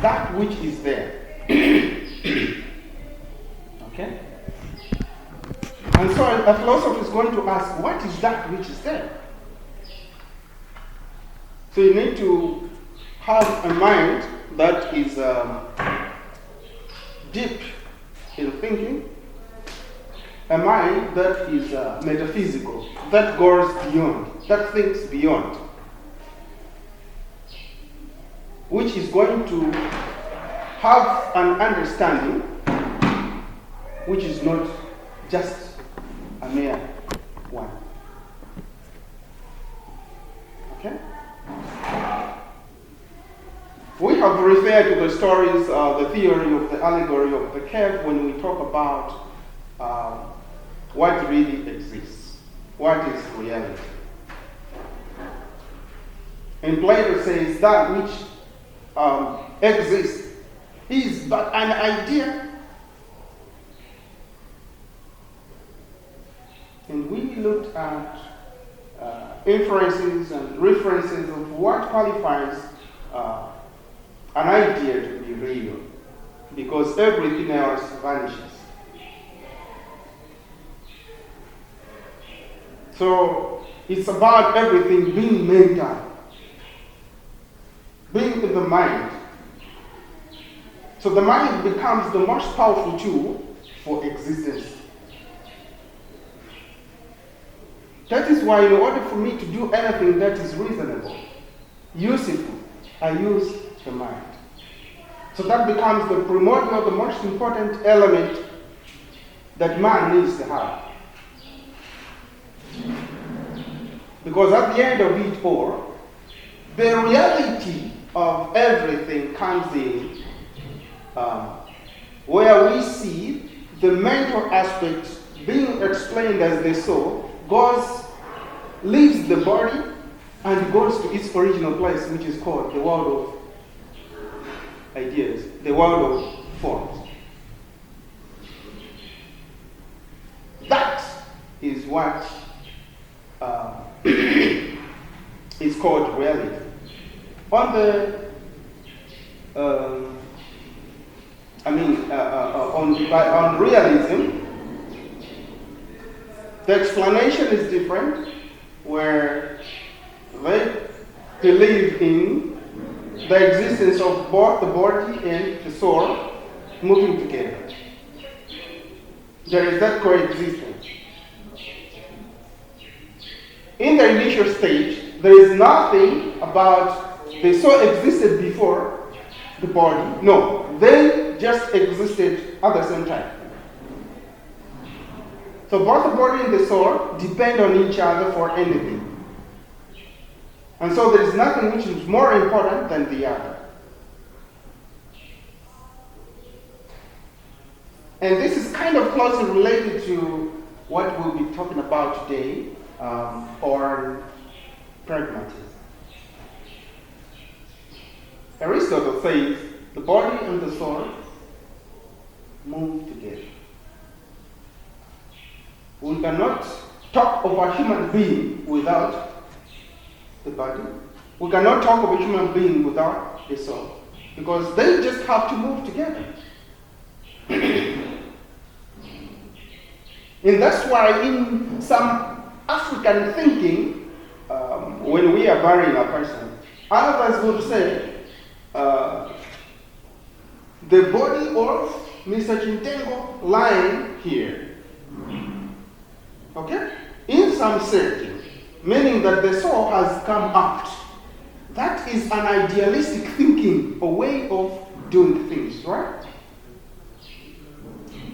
that which is there. Okay? And so a philosopher is going to ask, what is that which is there? So you need to have a mind that is deep in thinking, a mind that is metaphysical, that goes beyond, that thinks beyond, which is going to have an understanding which is not just a mere one. Okay? We have referred to the stories, the theory of the allegory of the cave when we talk about what really exists, what is reality. And Plato says that which exists is but an idea. And we looked at inferences and references of what qualifies an idea to be real, because everything else vanishes. So it's about everything being mental, being in the mind. So the mind becomes the most powerful tool for existence. That is why in order for me to do anything that is reasonable, useful, I use the mind. So that becomes the primordial, the most important element that man needs to have. Because at the end of it all, the reality of everything comes in where we see the mental aspect being explained as the soul leaves the body and goes to its original place, which is called the world of ideas, the world of forms. That is what is called reality. On realism, the explanation is different, where they believe in the existence of both the body and the soul moving together. There is that coexistence. In the initial stage, there is nothing about the soul existed before the body. No, they just existed at the same time. So both the body and the soul depend on each other for anything. And so there is nothing which is more important than the other. And this is kind of closely related to what we'll be talking about today, or pragmatism. Aristotle says the body and the soul move together. We cannot talk of a human being without the body. We cannot talk of a human being without the soul, because they just have to move together. And that's why in some African thinking, when we are burying a person, others would say, the body of Mr. Chintengo lying here. Okay? In some setting, meaning that the soul has come out. That is an idealistic thinking, a way of doing things, right?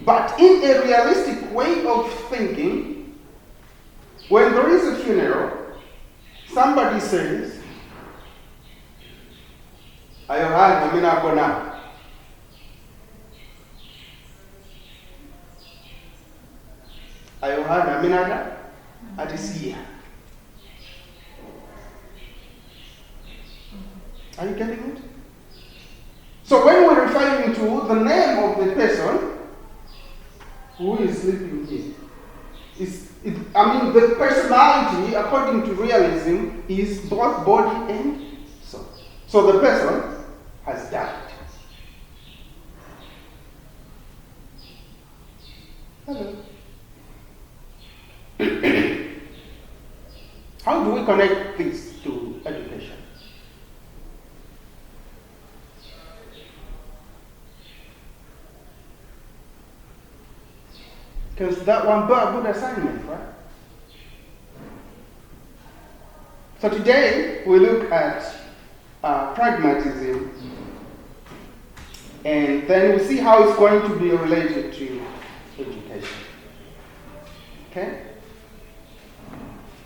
But in a realistic way of thinking, when there is a funeral, somebody says, Ayohana mina kona. Ayohana mina adisia. Are you getting it? So when we're referring to the name of the person who is sleeping here, the personality, according to realism, is both body and soul. So the person has died. we connect this to education? Because that one good assignment, right? So today we look at pragmatism, and then we see how it's going to be related to education. Okay?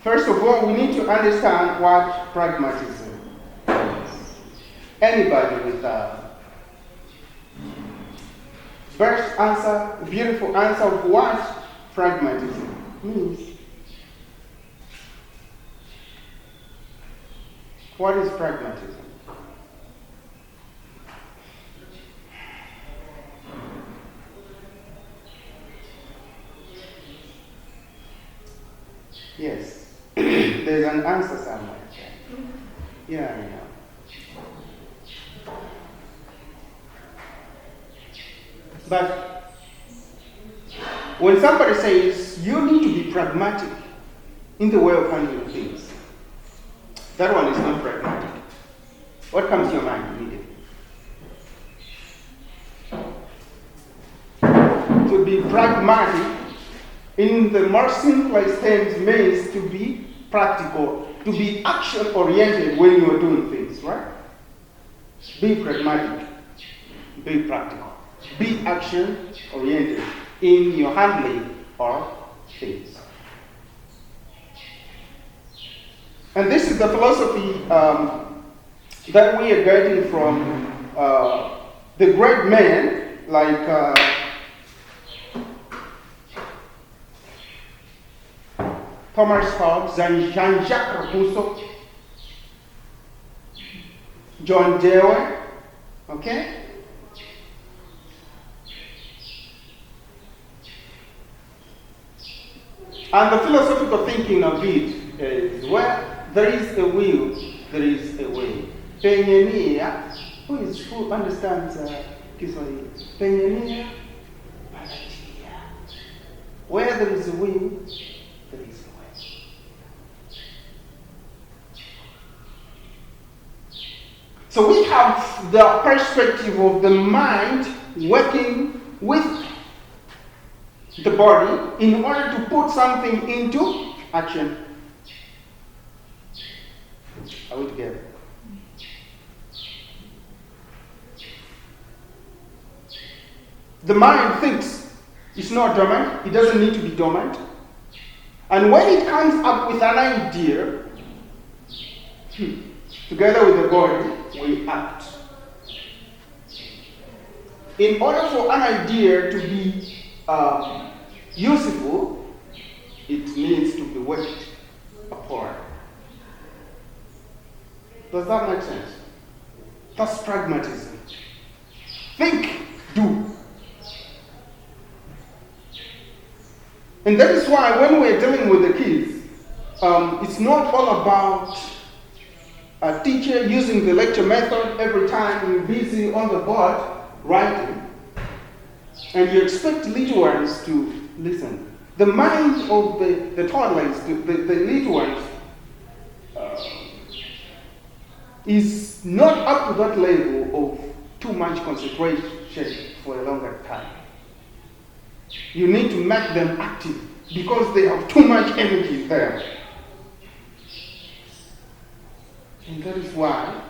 First of all, we need to understand what pragmatism is. Anybody with a best answer, beautiful answer of what pragmatism means? What is pragmatism? Yes, there's an answer somewhere. Yeah, I know. But when somebody says you need to be pragmatic in the way of handling things, that one is not pragmatic. What comes to your mind immediately? To be pragmatic in the more simplest terms means to be practical, to be action-oriented when you are doing things, right? Be pragmatic, be practical, be action-oriented in your handling of things. And this is the philosophy that we are getting from the great men like Thomas Hobbes, Jean-Jacques Rousseau, John Dewey, okay? And the philosophical thinking of it is where there is a will, there is a way. Penye nia, who understands Kiswahili? Penye nia, pana njia. Where there is a will, there is a way. So we have the perspective of the mind working with the body in order to put something into action. Are we together? The mind thinks it's not dormant, it doesn't need to be dormant. And when it comes up with an idea, together with the body, we act. In order for an idea to be useful, it needs to be worked upon. Does that make sense? That's pragmatism. Think, do. And that is why when we're dealing with the kids, it's not all about a teacher using the lecture method every time you're busy on the board writing, and you expect little ones to listen. The mind of the toddlers, the little ones, is not up to that level of too much concentration for a longer time. You need to make them active because they have too much energy there. And that is why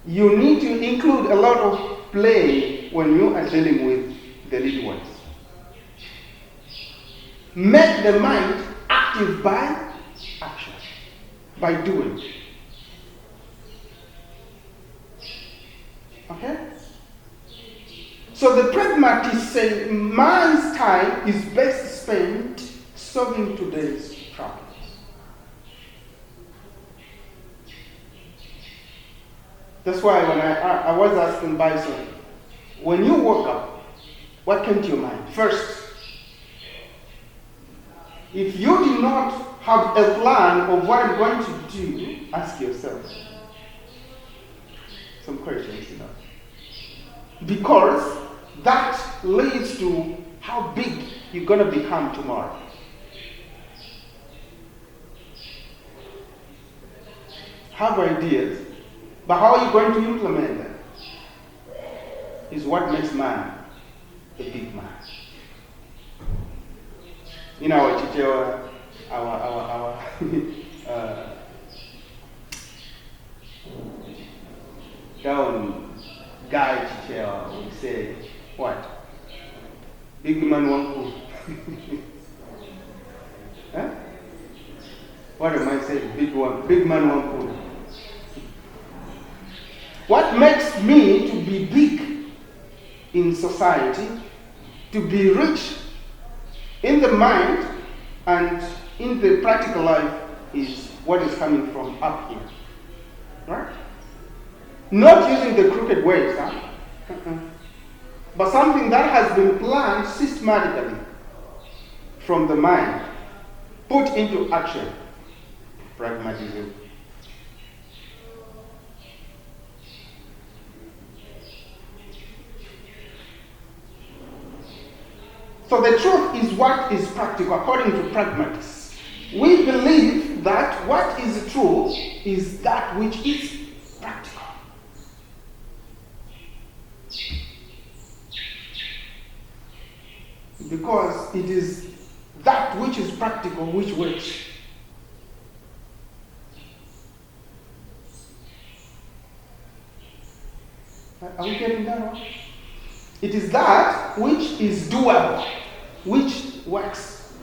you need to include a lot of play when you are dealing with the little ones. Make the mind active by action, by doing. Okay? So the pragmatists say man's time is best spent solving today's problems. That's why when I was asking Bison, when you woke up, what came to your mind? First, if you did not have a plan of what I'm going to do, ask yourself some questions, because that leads to how big you're going to become tomorrow. have ideas, but how are you going to implement them? Is what makes man a big man. In our Chichewa, our down guy Chichewa would say, what? Big man won't cook. Huh? What am I saying? Big man won't cook. What makes me to be big in society, to be rich in the mind and in the practical life, is what is coming from up here. Right? Not using the crooked ways, huh? But something that has been planned systematically from the mind, put into action. Pragmatism. So the truth is what is practical according to pragmatists. We believe that what is true is that which is practical. Because it is that which is practical which works. Are we getting that right? It is that which is doable, which works.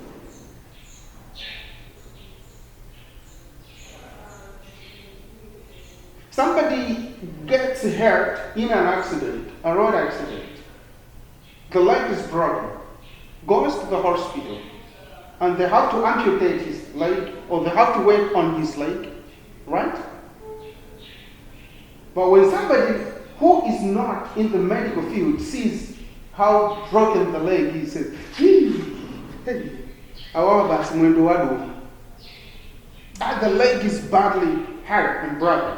Somebody gets hurt in an accident, a road accident. The leg is broken, goes to the hospital, and they have to amputate his leg, or they have to work on his leg, right? But when somebody who is not in the medical field sees how broken the leg is, says, hey, the leg is badly hurt and broken.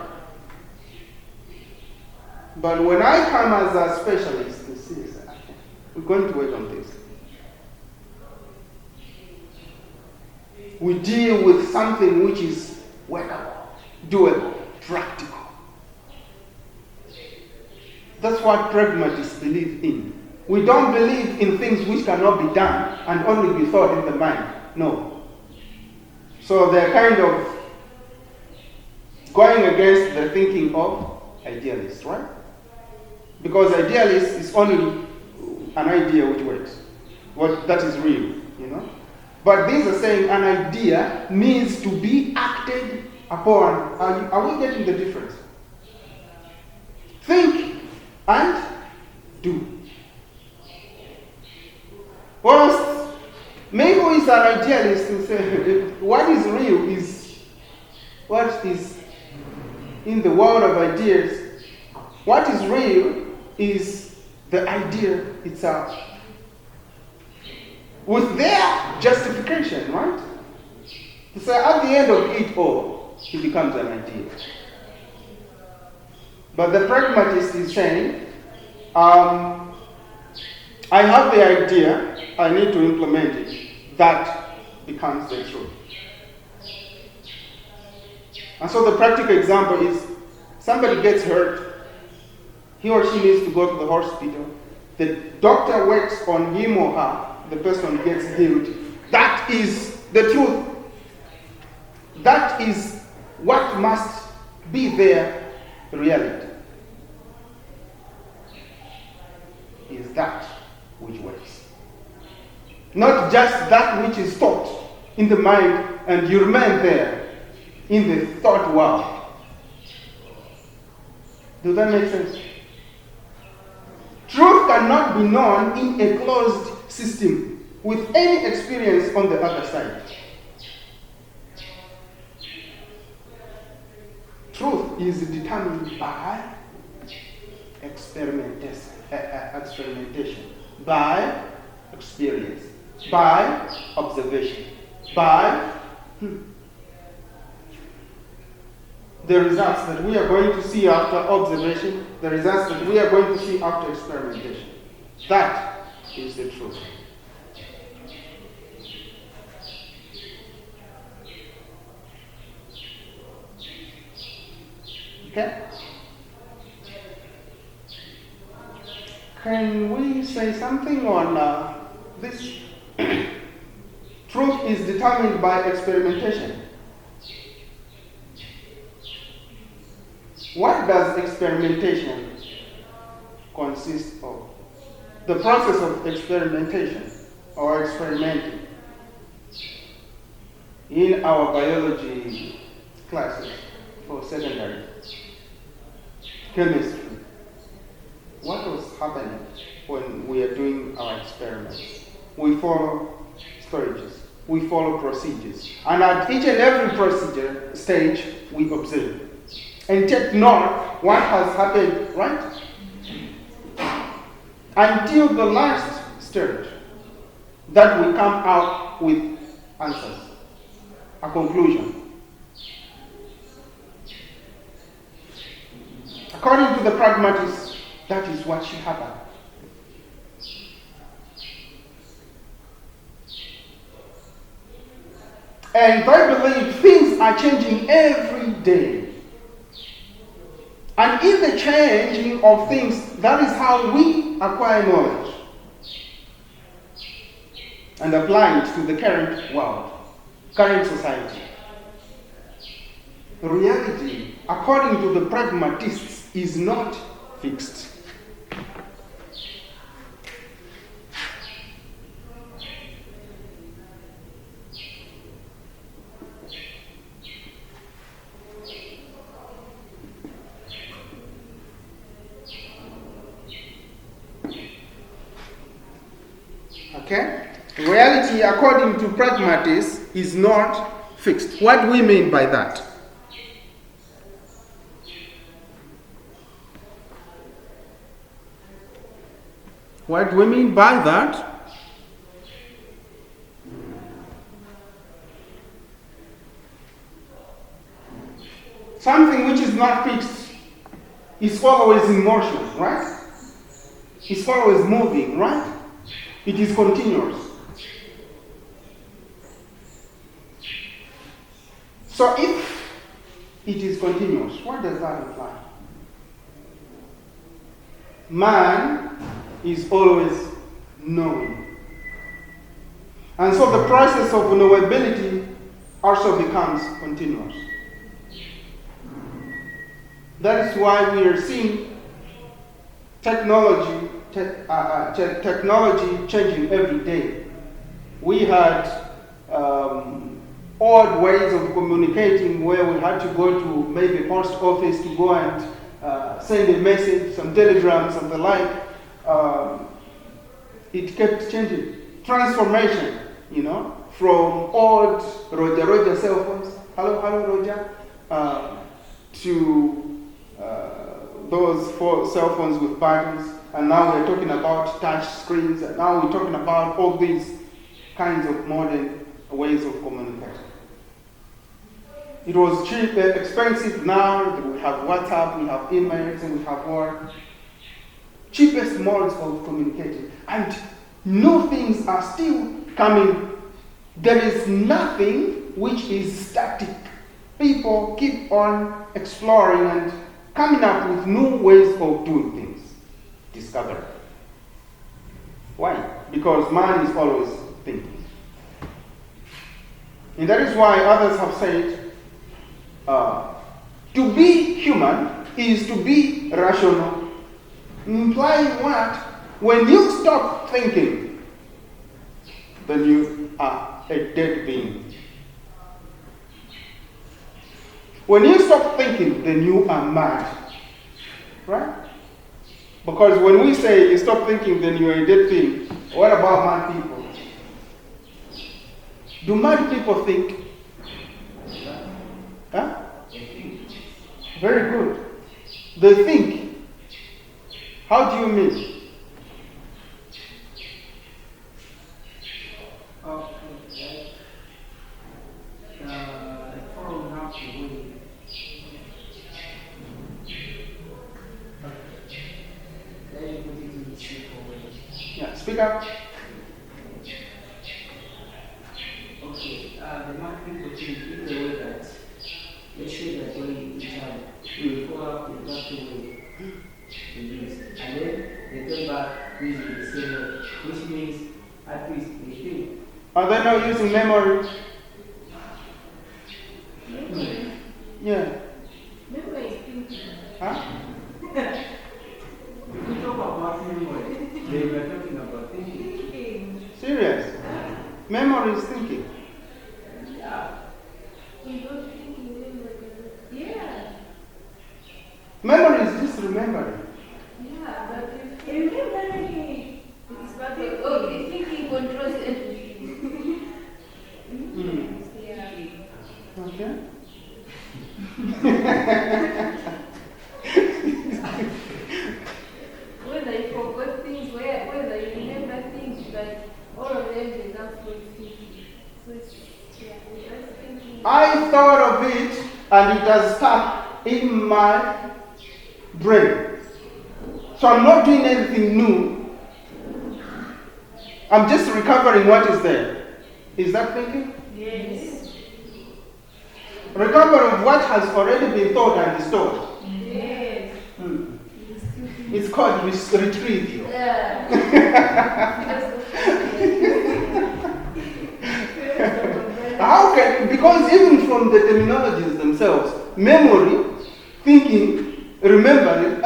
But when I come as a specialist to see, we're going to work on this. We deal with something which is workable, doable, practical. That's what pragmatists believe in. We don't believe in things which cannot be done and only be thought in the mind. No. So they're kind of going against the thinking of idealists, right? Because idealist is only an idea which works. What that is real, you know? But these are saying an idea needs to be acted upon. Are we getting the difference? Think and do. Whilst maybe who is an idealist to say what is real is what is in the world of ideas. What is real is the idea itself. With their justification, right? To say at the end of it all, it becomes an idea. But the pragmatist is saying, I have the idea, I need to implement it. That becomes the truth. And so the practical example is somebody gets hurt, he or she needs to go to the hospital. The doctor works on him or her, the person gets healed. That is the truth. That is what must be their reality. Is that which works. Not just that which is taught in the mind and you remain there in the thought world. Does that make sense? Truth cannot be known in a closed system with any experience on the other side. Truth is determined by experimentation, by experience, by observation, by the results that we are going to see after observation, the results that we are going to see after experimentation. That is the truth. Okay? Can we say something on this? Truth is determined by experimentation. What does experimentation consist of? The process of experimentation or experimenting in our biology classes for secondary chemistry. What was happening when we are doing our experiments? We follow storages, we follow procedures, and at each and every procedure stage we observe and take note what has happened, right? Until the last stage that we come out with answers, a conclusion. According to the pragmatists, that is what should happen. And they believe things are changing every day. And in the changing of things, that is how we acquire knowledge and apply it to the current world, current society. Reality, according to the pragmatists, is not fixed. Okay? Reality, according to pragmatists, is not fixed. What do we mean by that? What do we mean by that? Something which is not fixed is always in motion, right? It's always moving, right? It is continuous. So if it is continuous, what does that imply? Man is always knowing. And so the process of knowability also becomes continuous. That is why we are seeing technology changing every day. We had odd ways of communicating where we had to go to maybe post office to go and send a message, some telegrams and the like. It kept changing. Transformation, from old Roger cell phones, hello Roger, to those cell phones with buttons, and now we're talking about touch screens, and now we're talking about all these kinds of modern ways of communicating. It was cheap, expensive. Now we have WhatsApp, we have emails, and we have what? Cheapest modes of communicating. And new things are still coming. There is nothing which is static. People keep on exploring and coming up with new ways of doing things. Discovery. Why? Because man is always thinking. And that is why others have said, to be human is to be rational. Implying what? When you stop thinking, then you are a dead being. When you stop thinking, then you are mad. Right? Because when we say you stop thinking, then you are a dead thing, what about mad people? Do mad people think? Huh? Very good. They think. How do you mean? Following up the way. Yeah, speak up. Okay, the marketing people think in the way that they show that way each other. Before they turn back using the same way, which means at least they think. Are they not using memory? Memory. Yeah. Memory is thinking. Huh? If we talk about memory, they were talking about thinking. Thinking. Serious? Memory is thinking. Yeah. We don't thinking memory. Yeah. Memory is just remembering. Yeah, but if remembering, it's but okay, thinking controls everything. Mm. Yeah. Okay. Whether you forgot things, whether you remember things, like all of them, they come from thinking. So it's, yeah, we just thinking. I thought of it and it has stuck in my brain. So I'm not doing anything new. I'm just recovering what is there. Is that thinking? Yes. Recovery of what has already been thought and stored. Yes. Hmm. It's called retrieval. Yeah. How can, because even from the terminologies themselves, memory, thinking, remembering,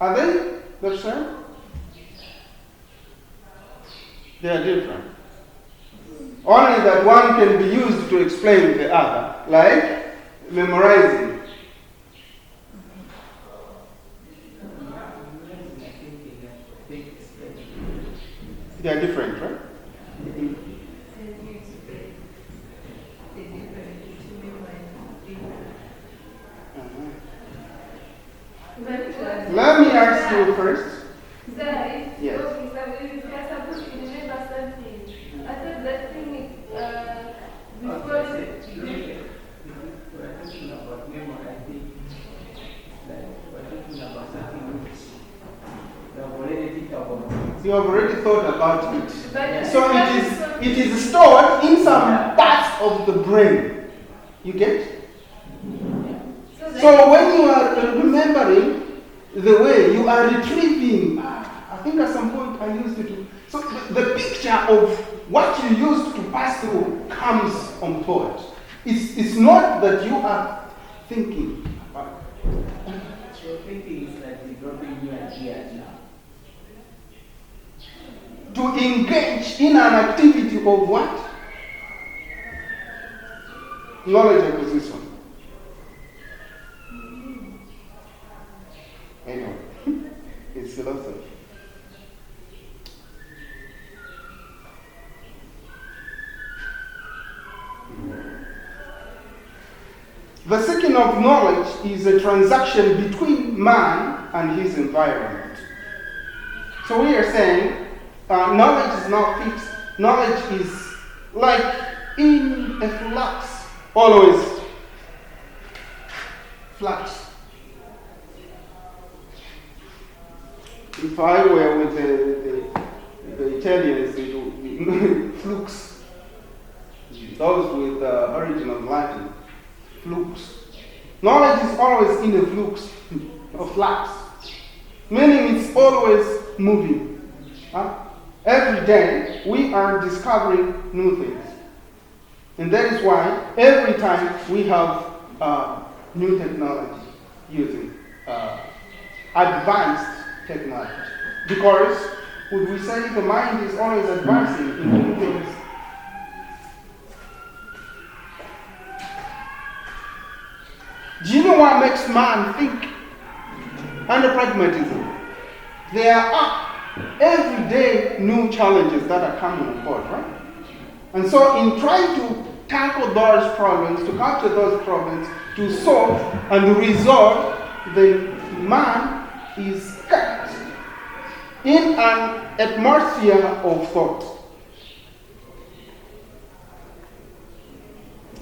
are they the same? They are different. Only that one can be used to explain the other, like memorizing. They are different, right? Let me ask you first. Yes. Okay, so if you are supposed to remember something, I thought that thing before We're talking about memory, I think. Like, we're talking about something which we have already think about. You have already thought about it. But So it is stored in some parts of the brain. You get? So when you are remembering the way, you are retrieving. I think at some point I used it to. So the picture of what you used to pass through comes on board. It's not that you are thinking about it. So thinking is like developing new ideas now. To engage in an activity of what? Knowledge acquisition. Anyway, it's philosophy. The seeking of knowledge is a transaction between man and his environment. So we are saying knowledge is not fixed. Knowledge is like in a flux, always flux. If I were with the Italians, it would be flux. Those with the origin of Latin, flux. Knowledge is always in a flux, a flux, meaning it's always moving. Every day we are discovering new things. And that is why every time we have new technology using advanced technology. Because, would we say the mind is always advancing in new things? Do you know what makes man think? Under pragmatism. There are everyday new challenges that are coming on board, right? And so in trying to tackle those problems, to capture those problems, to solve and resolve, the man is kept in an atmosphere of thought.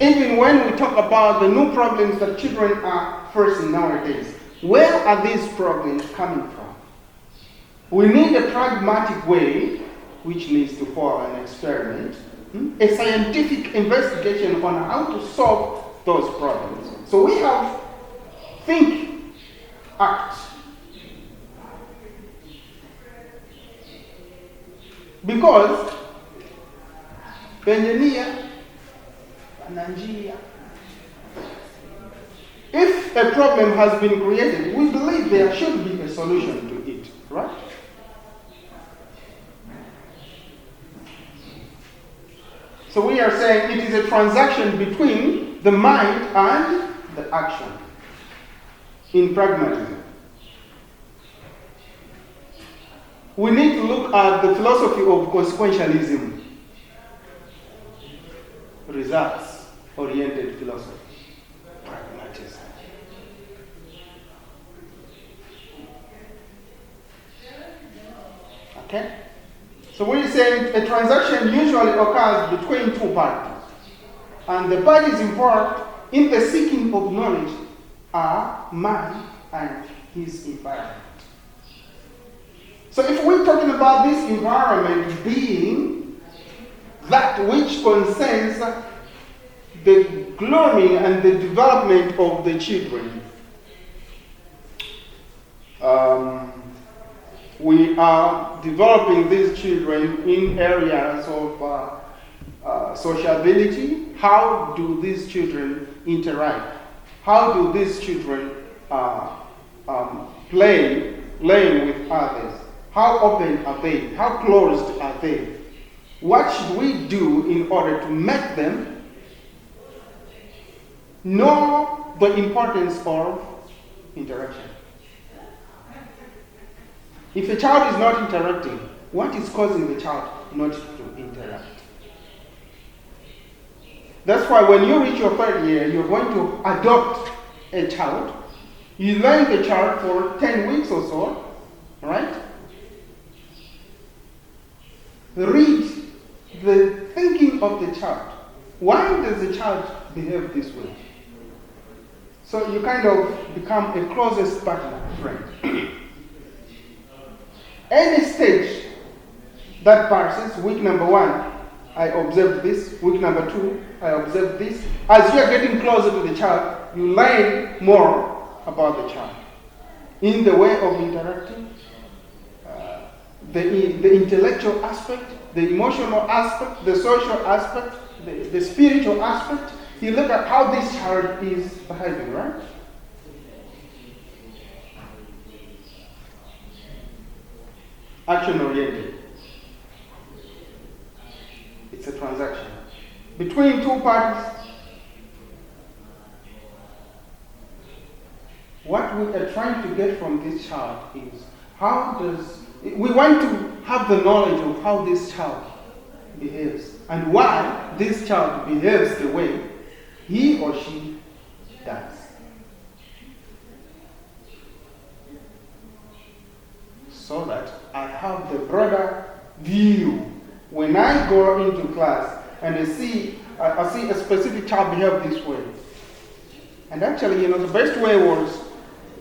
Even when we talk about the new problems that children are facing nowadays, where are these problems coming from? We need a pragmatic way, which needs to follow an experiment, a scientific investigation on how to solve those problems. So we have think, act. Because engineer and engineer. If a problem has been created, we believe there should be a solution to it, right? So we are saying it is a transaction between the mind and the action in pragmatism. We need to look at the philosophy of consequentialism, results-oriented philosophy, pragmatism. Okay? So we're saying a transaction usually occurs between two parties. And the parties involved in the seeking of knowledge are man and his environment. So if we're talking about this environment being that which concerns the grooming and the development of the children, we are developing these children in areas of sociability. How do these children interact? How do these children play with others? How open are they? How closed are they? What should we do in order to make them know the importance of interaction? If a child is not interacting, what is causing the child not to interact? That's why when you reach your third year, you're going to adopt a child. You learn the child for 10 weeks or so, right? Read the thinking of the child. Why does the child behave this way? So you kind of become a closest partner, friend. Any stage that passes, week number 1, I observed this. Week number 2, I observed this. As you are getting closer to the child, you learn more about the child. In the way of interacting, the intellectual aspect, the emotional aspect, the social aspect, the spiritual aspect. You look at how this child is behaving, right? Action-oriented. It's a transaction between two parties. What we are trying to get from this child is we want to have the knowledge of how this child behaves and why this child behaves the way he or she does. So that I have the broader view. When I go into class and I see a specific child behave this way, and actually, the best way was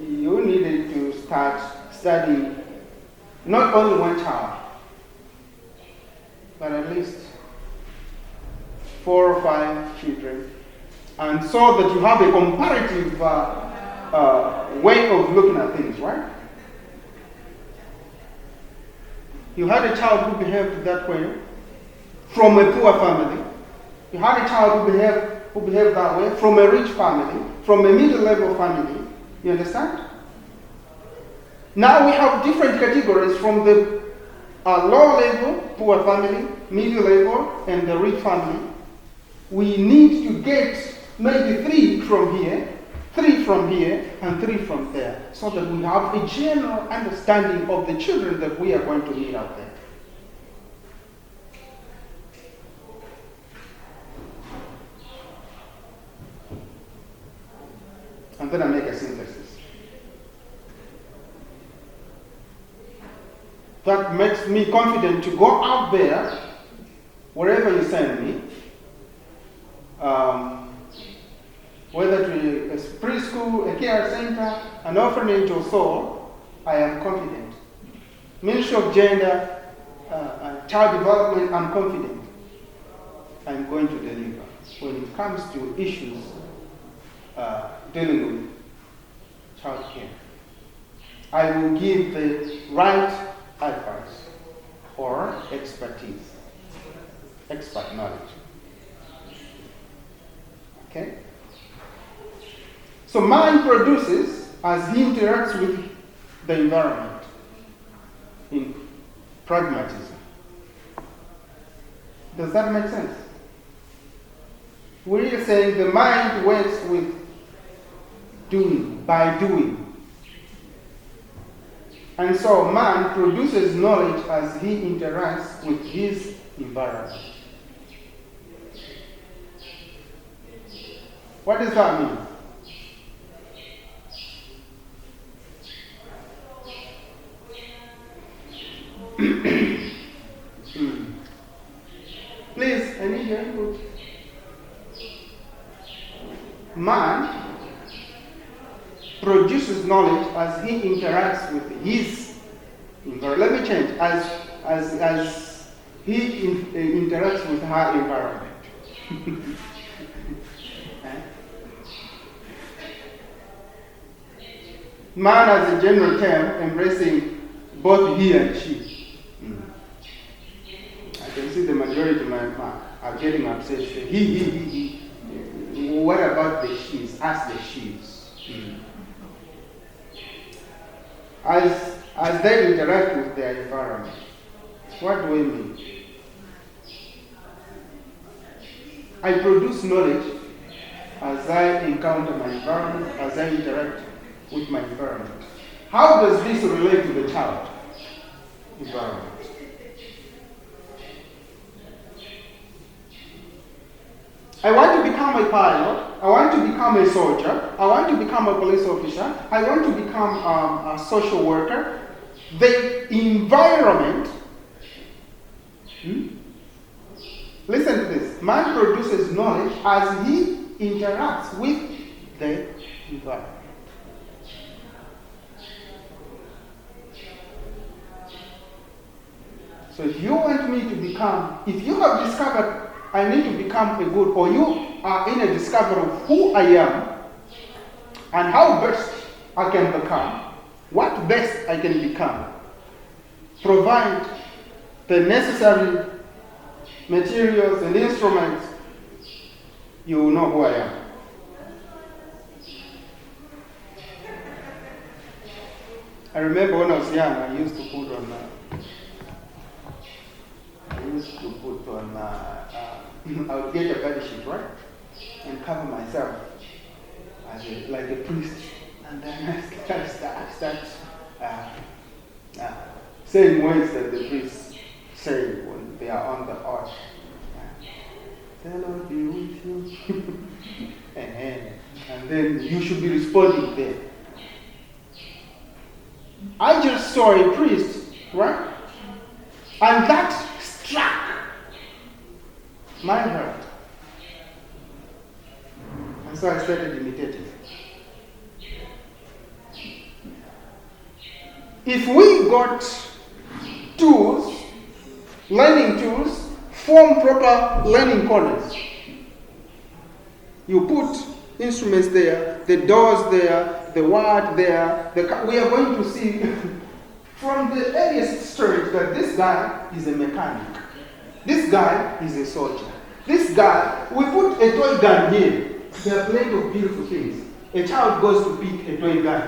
you needed to start studying not only one child, but at least 4 or 5 children, and so that you have a comparative way of looking at things, right? You had a child who behaved that way from a poor family. You had a child who behaved that way from a rich family, from a middle-level family. You understand? Now we have different categories from the low-level, poor family, middle-level, and the rich family. We need to get maybe 3 from here, 3 from here, and 3 from there, so that we have a general understanding of the children that we are going to meet out there. And then I make a synthesis. That makes me confident to go out there, wherever you send me, whether to a preschool, a care center, an orphanage or so, I am confident. Ministry of Gender and Child Development, I'm confident I'm going to deliver when it comes to issues dealing with child care. I will give the right advice or expertise. So man produces as he interacts with the environment in pragmatism. Does that make sense? We're saying the mind works with doing, by doing. And so man produces knowledge as he interacts with his environment. What does that mean? Please, I need your input. Man produces knowledge as he interacts with his environment. Let me change. As he interacts with her environment. Man as a general term embracing both he and she. I can see the majority of my are getting upset. He. What about the she's? Ask the she's. As they interact with their environment. What do we mean? I produce knowledge as I encounter my environment, as I interact with my environment. How does this relate to the child environment? I want to become a pilot. I want to become a soldier. I want to become a police officer. I want to become a social worker. The environment, listen to this. Man produces knowledge as he interacts with the environment. So if you want me to become, if you have discovered I need to become a good, or you are in a discovery of who I am and how best I can become, what best I can become, provide the necessary materials and instruments, you will know who I am. I remember when I was young, I used to put on I would get a body sheet, right? And cover myself as like a priest. And then I start saying words that the priests say when they are on the altar. The Lord be with you. and then you should be responding there. I just saw a priest, right? And that struck my heart. And so I started imitating. If we got tools, learning tools, form proper learning corners. You put instruments there, the doors there, the word there. We are going to see from the earliest stage that this guy is a mechanic. This guy is a soldier. This guy, we put a toy gun here. There are plenty of beautiful things. A child goes to pick a toy gun.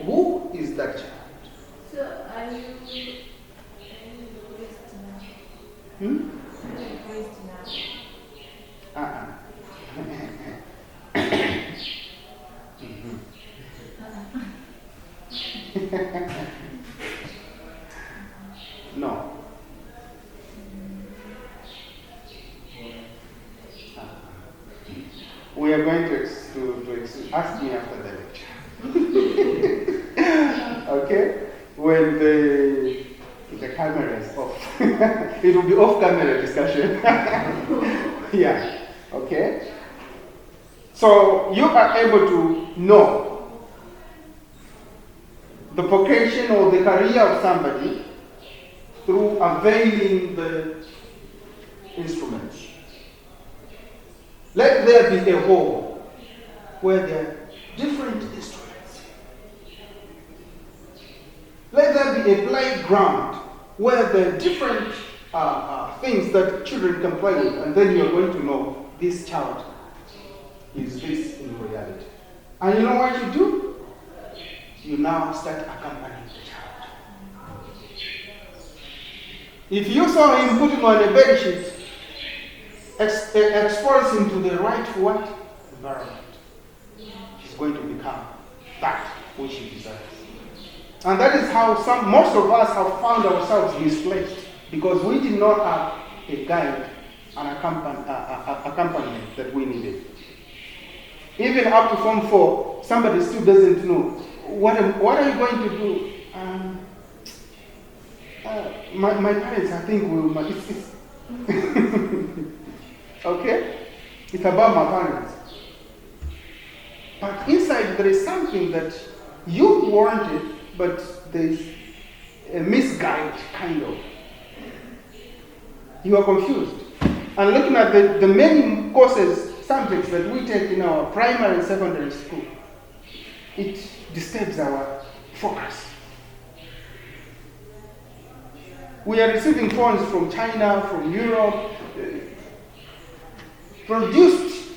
Who is that child? So are you priest now? Are you priest now? No. We are going to ask me after the lecture. Okay? When the camera is off. It will be off-camera discussion. Yeah. Okay? So you are able to know the vocation or the career of somebody through availing the instruments. Let there be a hall where there are different instruments. Let there be a playground where there are different things that children can play with, and then you're going to know this child is this in reality? And you know what you do? You now start accompanying the child. If you saw him putting on a bed sheet, expose him to the right what? Environment. He's going to become that which he desires. And that is how most of us have found ourselves misplaced, because we did not have a guide and accompaniment that we needed. Even up to Form 4, somebody still doesn't know, what are you going to do? My parents, I think, will. Okay? It's about my parents. But inside there is something that you wanted, but there's a misguided kind of. You are confused. And looking at the many courses, subjects that we take in our primary and secondary school, it disturbs our focus. We are receiving phones from China, from Europe, produced,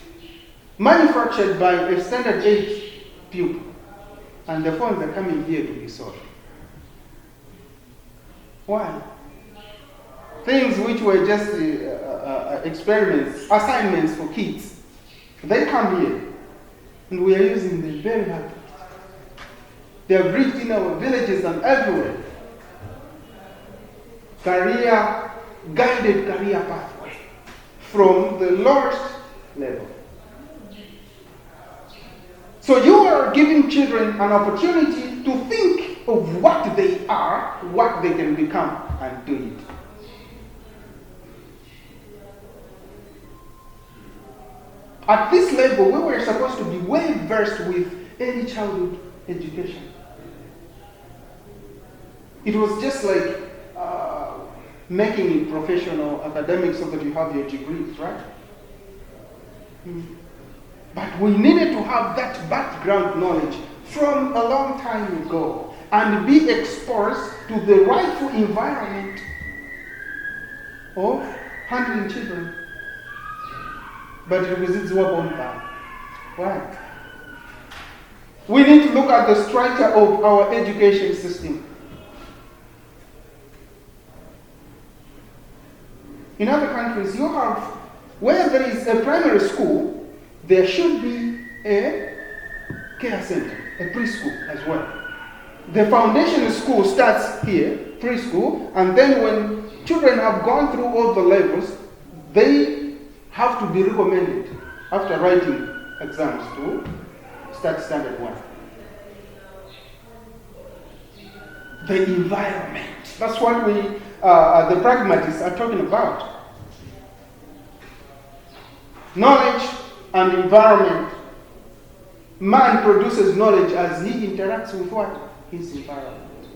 manufactured by a standard 8 pupil. And the phones are coming here to be sold. Why? Things which were just experiments, assignments for kids, they come here. And we are using them very happily. They have reached in our villages and everywhere. Guided career pathway from the lowest level. So you are giving children an opportunity to think of what they are, what they can become, and do it. At this level, we were supposed to be well versed with early childhood education. It was just like making it professional academic so that you have your degrees, right? But we needed to have that background knowledge from a long time ago and be exposed to the rightful environment of handling children. But it was its weapon time. Why? We need to look at the structure of our education system. In other countries, you have, where there is a primary school, there should be a care center, a preschool as well. The foundation school starts here, preschool, and then when children have gone through all the levels, they have to be recommended after writing exams to start standard 1. The environment. That's what the pragmatists are talking about. Knowledge and environment. Man produces knowledge as he interacts with what? His environment.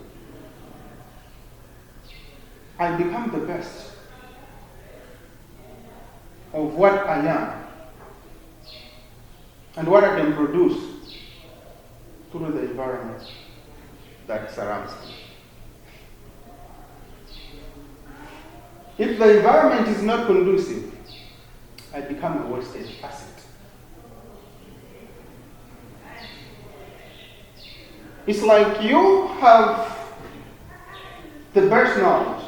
I become the best of what I am and what I can produce through the environment that surrounds me. If the environment is not conducive, I become a wasted asset. It's like you have the best knowledge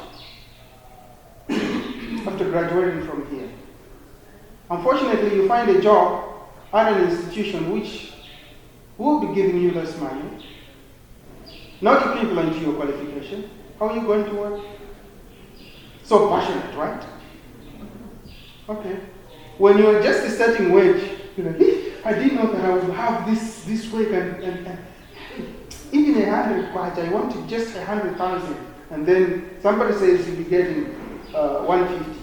after graduating from here. Unfortunately, you find a job at an institution which will be giving you less money, not equivalent to your qualification. How are you going to work? So passionate, right? Okay. When you're just starting wage, you're like, I didn't know that I would have this wage and even 100 kwacha, I wanted just 100,000. And then somebody says you'll be getting 150.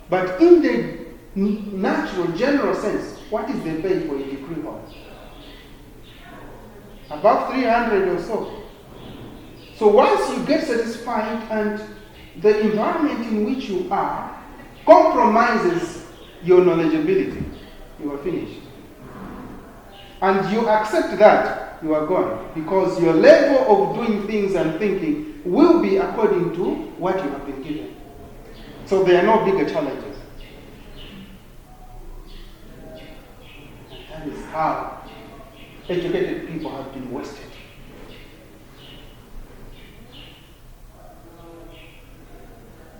But in the natural, general sense, what is the pay for a degree holder? About 300 or so. So once you get satisfied and the environment in which you are compromises your knowledgeability, you are finished. And you accept that, you are gone. Because your level of doing things and thinking will be according to what you have been given. So there are no bigger challenges. how educated people have been wasted.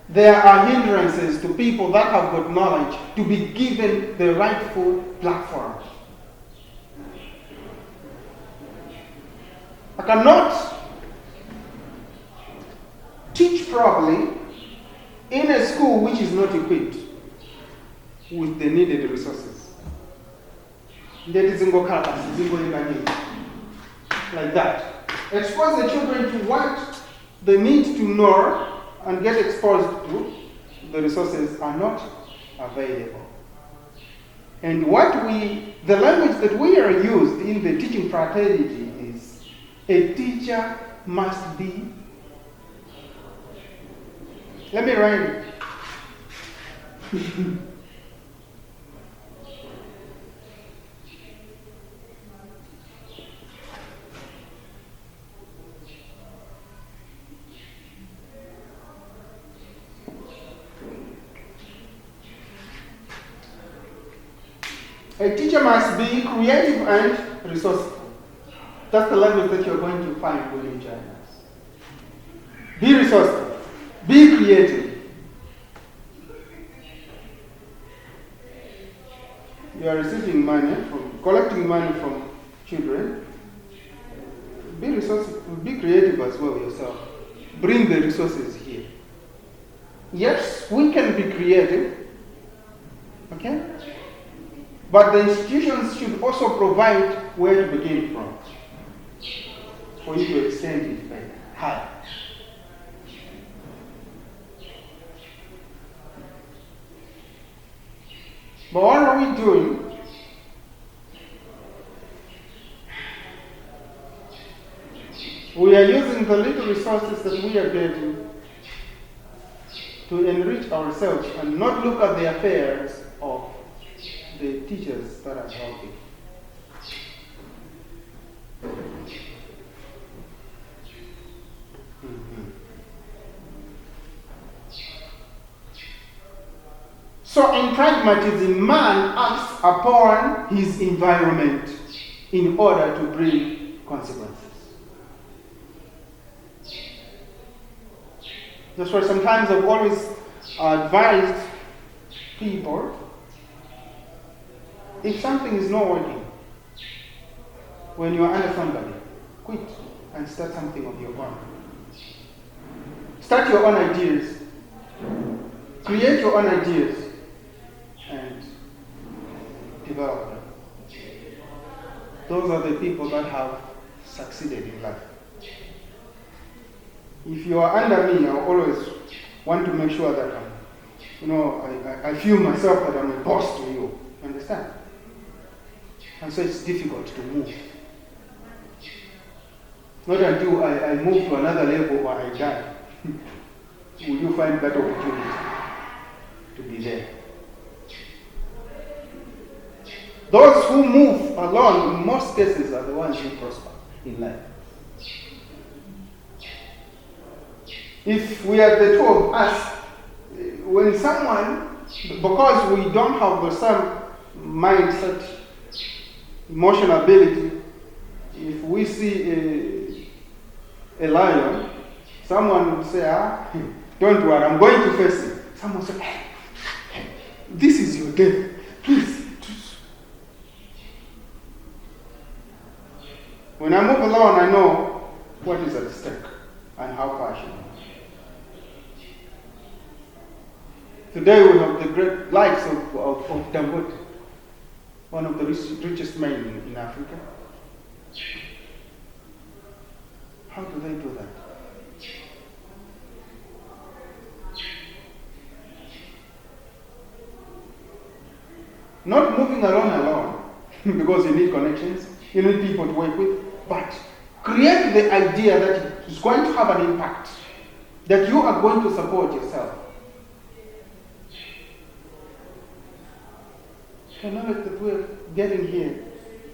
There are hindrances to people that have got knowledge to be given the rightful platform. I cannot teach properly in a school which is not equipped with the needed resources. Like that. Expose the children to what they need to know and get exposed to. The resources are not available. And the language that we are used in the teaching fraternity is a teacher must be. Let me write it. A teacher must be creative and resourceful. That's the language that you're going to find when you join us. Be resourceful. Be creative. You are receiving money, collecting money from children. Be resourceful. Be creative as well yourself. Bring the resources here. Yes, we can be creative. Okay? But the institutions should also provide where to begin from for you to extend it further, higher. But what are we doing? We are using the little resources that we are getting to enrich ourselves and not look at the affairs of the teachers that are helping. So in pragmatism, man acts upon his environment in order to bring consequences. That's why sometimes I've always advised people, if something is not working, when you're under somebody, quit and start something of your own. Start your own ideas. Create your own ideas and develop them. Those are the people that have succeeded in life. If you are under me, I always want to make sure that I feel myself that I'm a boss to you. Understand? And so it's difficult to move. Not until I move to another level or I die will you find that opportunity to be there. Those who move alone, in most cases, are the ones who prosper in life. If we are the two of us, when someone, because we don't have the same mindset, emotional ability, if we see a lion, someone will say, don't worry, I'm going to face it. Someone will say, hey, this is your death. Please. When I move alone, I know what is at stake and how far I should move. Today we have the great likes of Dangote, one of the richest men in Africa. How do they do that? Not moving alone, because you need connections, you need people to work with, but create the idea that it's going to have an impact, that you are going to support yourself. The knowledge that we're getting here,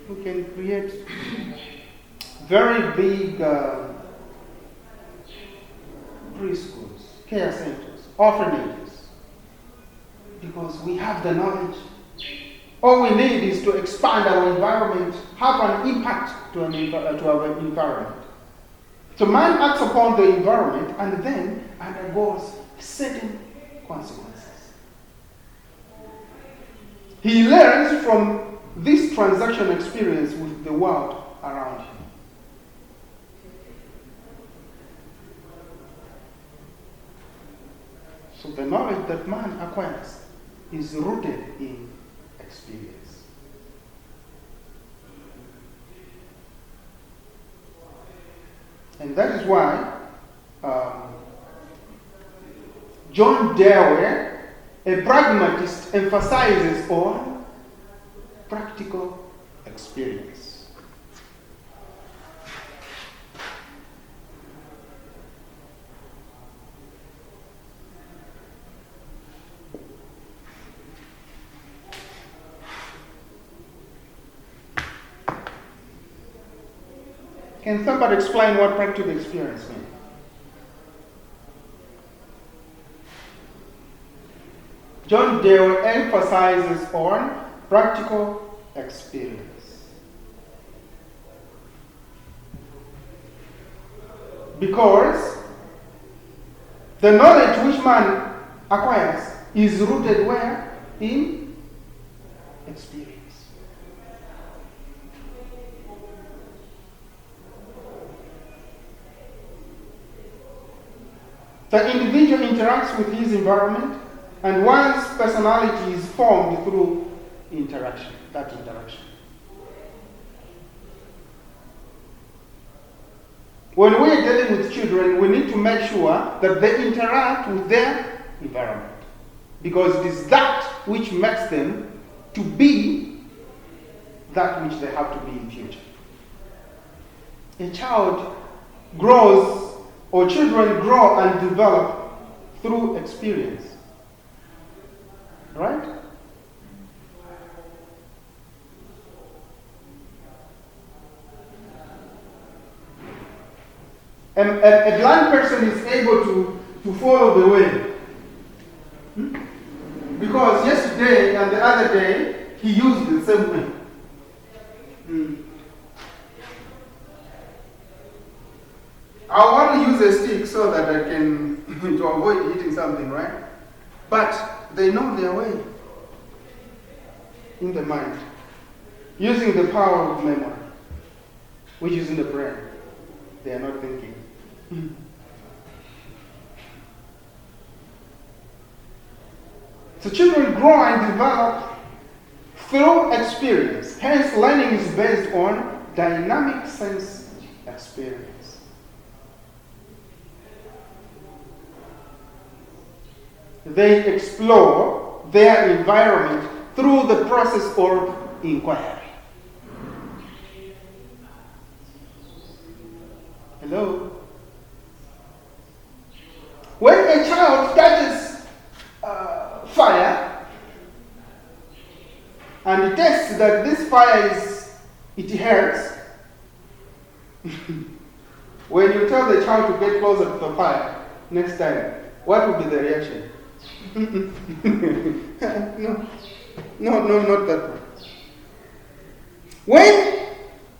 we can create very big preschools, care centers, orphanages, because we have the knowledge All we need is to expand our environment, have an impact to our environment. So man acts upon the environment and then undergoes certain consequences. He learns from this transaction experience with the world around him. So the knowledge that man acquires is rooted in experience. And that is why John Dewey, a pragmatist, emphasizes on practical experience. Can somebody explain what practical experience means? John Dewey emphasizes on practical experience. Because the knowledge which man acquires is rooted where? In experience. The individual interacts with his environment, and one's personality is formed through interaction, that interaction. When we are dealing with children, we need to make sure that they interact with their environment, because it is that which makes them to be that which they have to be in future. A child grows, or children grow and develop through experience. Right? A blind person is able to follow the way. Because yesterday and the other day, he used the same way. I want to use a stick so that I can, to avoid hitting something, right? But they know their way in the mind, using the power of memory, which is in the brain. They are not thinking. So children grow and develop through experience. Hence, learning is based on dynamic sense experience. They explore their environment through the process of inquiry. Hello? When a child touches fire and tests that this fire it hurts, when you tell the child to get closer to the fire next time, what will be the reaction? No, not that one. When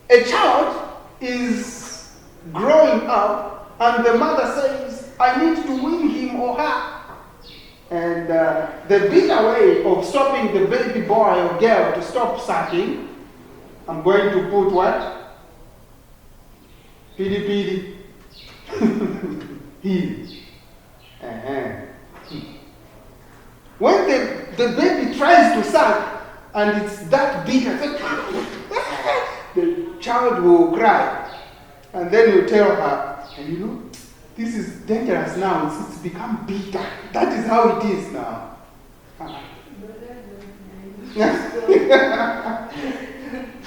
a child is growing up and the mother says, I need to win him or her, and the better way of stopping the baby boy or girl to stop sucking, I'm going to put what? Pili pili. Heal. When the baby tries to suck and it's that bitter, the child will cry. And then you tell her, and you know, this is dangerous now, it's become bitter. That is how it is now.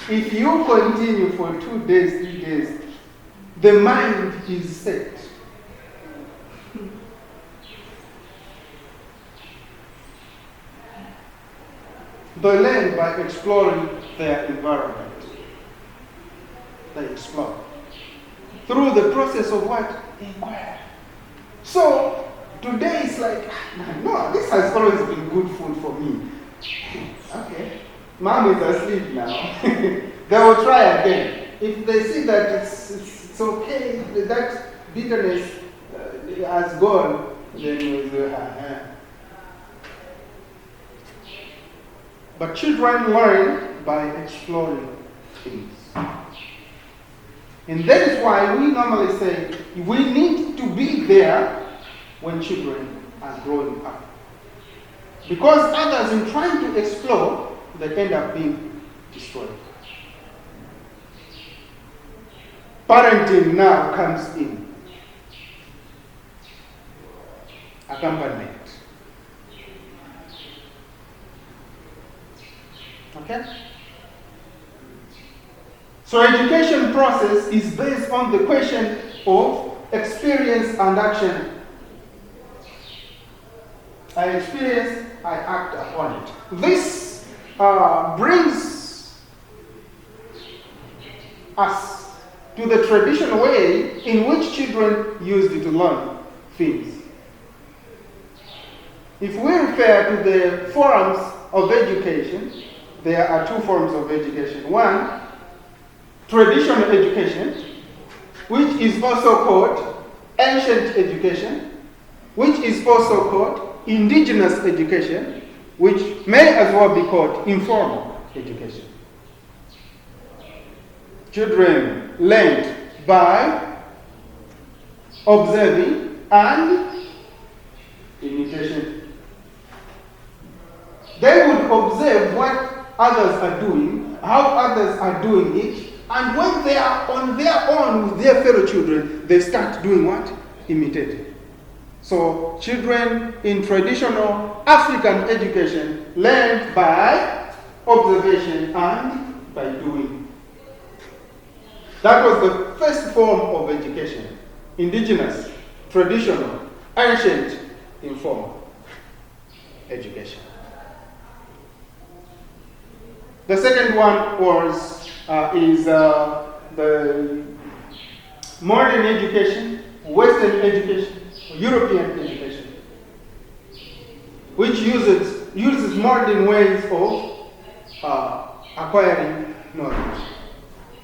If you continue for 2 days, 3 days, the mind is set. They learn by exploring their environment. They explore. Through the process of what? Inquiry. So, today it's like, no, this has always been good food for me. Okay. Mom is asleep now. They will try again. If they see that it's okay, that bitterness has gone, then we'll say, But children learn by exploring things. And that is why we normally say we need to be there when children are growing up. Because others, in trying to explore, they end up being destroyed. Parenting now comes in. Accompaniment. Okay? So education process is based on the question of experience and action. I experience, I act upon it. This brings us to the traditional way in which children used to learn things. If we refer to the forms of education, there are two forms of education. One, traditional education, which is also called ancient education, which is also called indigenous education, which may as well be called informal education. Children learned by observing and imitation. They would observe what others are doing, how others are doing it, and when they are on their own with their fellow children, they start doing what? Imitating. So children in traditional African education learned by observation and by doing. That was the first form of education. Indigenous, traditional, ancient, informal education. The second one is the modern education, Western education, European education, which uses modern ways of acquiring knowledge,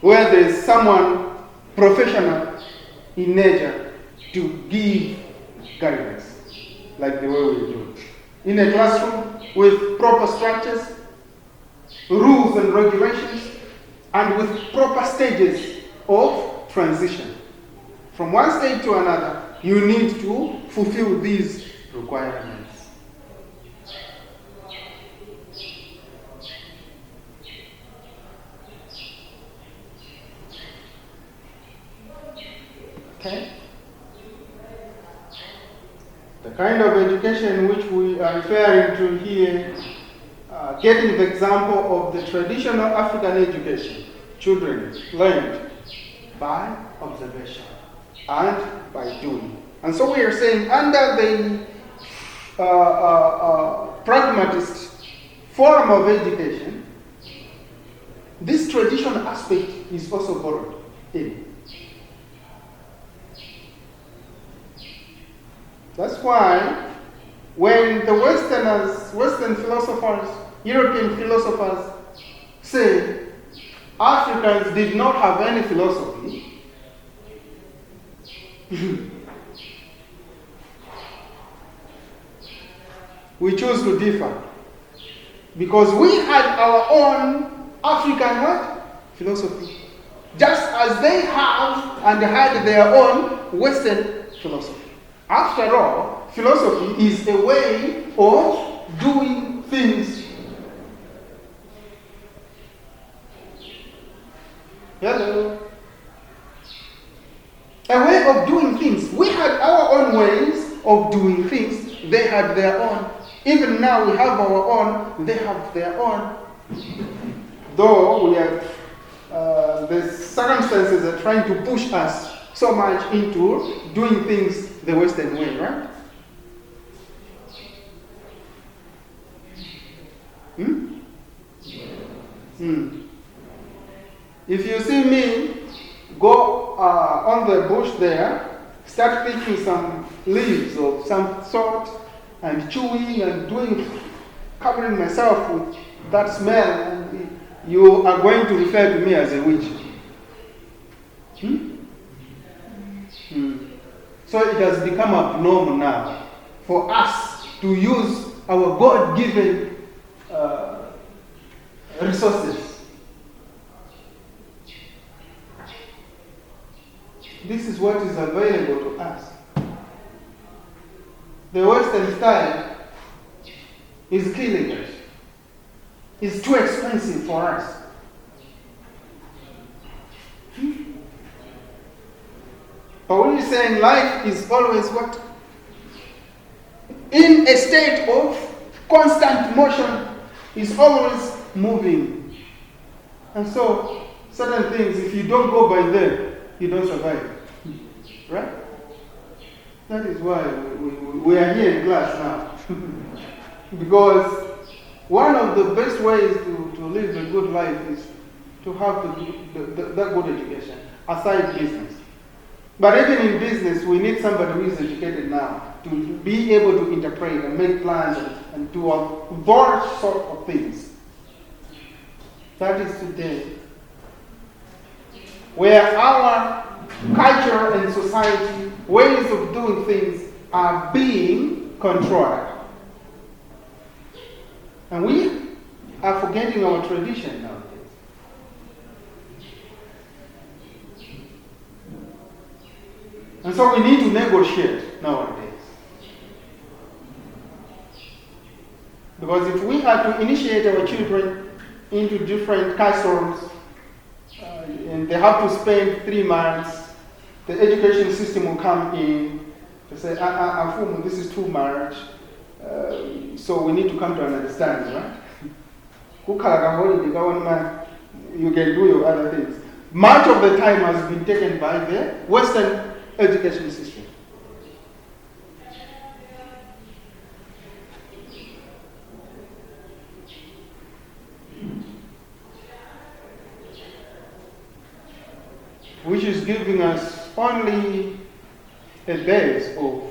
where there is someone professional in nature to give guidance, like the way we do in a classroom with proper structures, rules and regulations, and with proper stages of transition. From one stage to another, you need to fulfill these requirements. Okay? The kind of education which we are referring to here, getting the example of the traditional African education, children learned by observation and by doing. And so we are saying under the pragmatist form of education, this traditional aspect is also borrowed in. That's why when the Western philosophers, European philosophers say Africans did not have any philosophy, we choose to differ. Because we had our own African what? Philosophy. Just as they have and had their own Western philosophy. After all, philosophy is a way of doing things. Hello. A way of doing things. We had our own ways of doing things. They had their own. Even now we have our own. They have their own. Though we have, the circumstances are trying to push us so much into doing things the Western way, right? If you see me go on the bush there, start picking some leaves of some sort and chewing and covering myself with that smell, and you are going to refer to me as a witch. So it has become abnormal now for us to use our God-given resources. This is what is available to us. The Western style is killing us. It's too expensive for us. But when you're saying life is always what? In a state of constant motion, is always moving. And so, certain things, if you don't go by them, you don't survive. Right? That is why we are here in class now. Because one of the best ways to live a good life is to have that good education, aside business. But even in business, we need somebody who is educated now to be able to interpret and make plans and do all those sort of things. That is today. Where our culture and society, ways of doing things are being controlled. And we are forgetting our tradition nowadays. And so we need to negotiate nowadays. Because if we are to initiate our children into different customs, and they have to spend 3 months, the education system will come in to say, this is too much, so we need to come to an understanding, right? You can do your other things. Much of the time has been taken by the Western education system. Which is giving us only a base of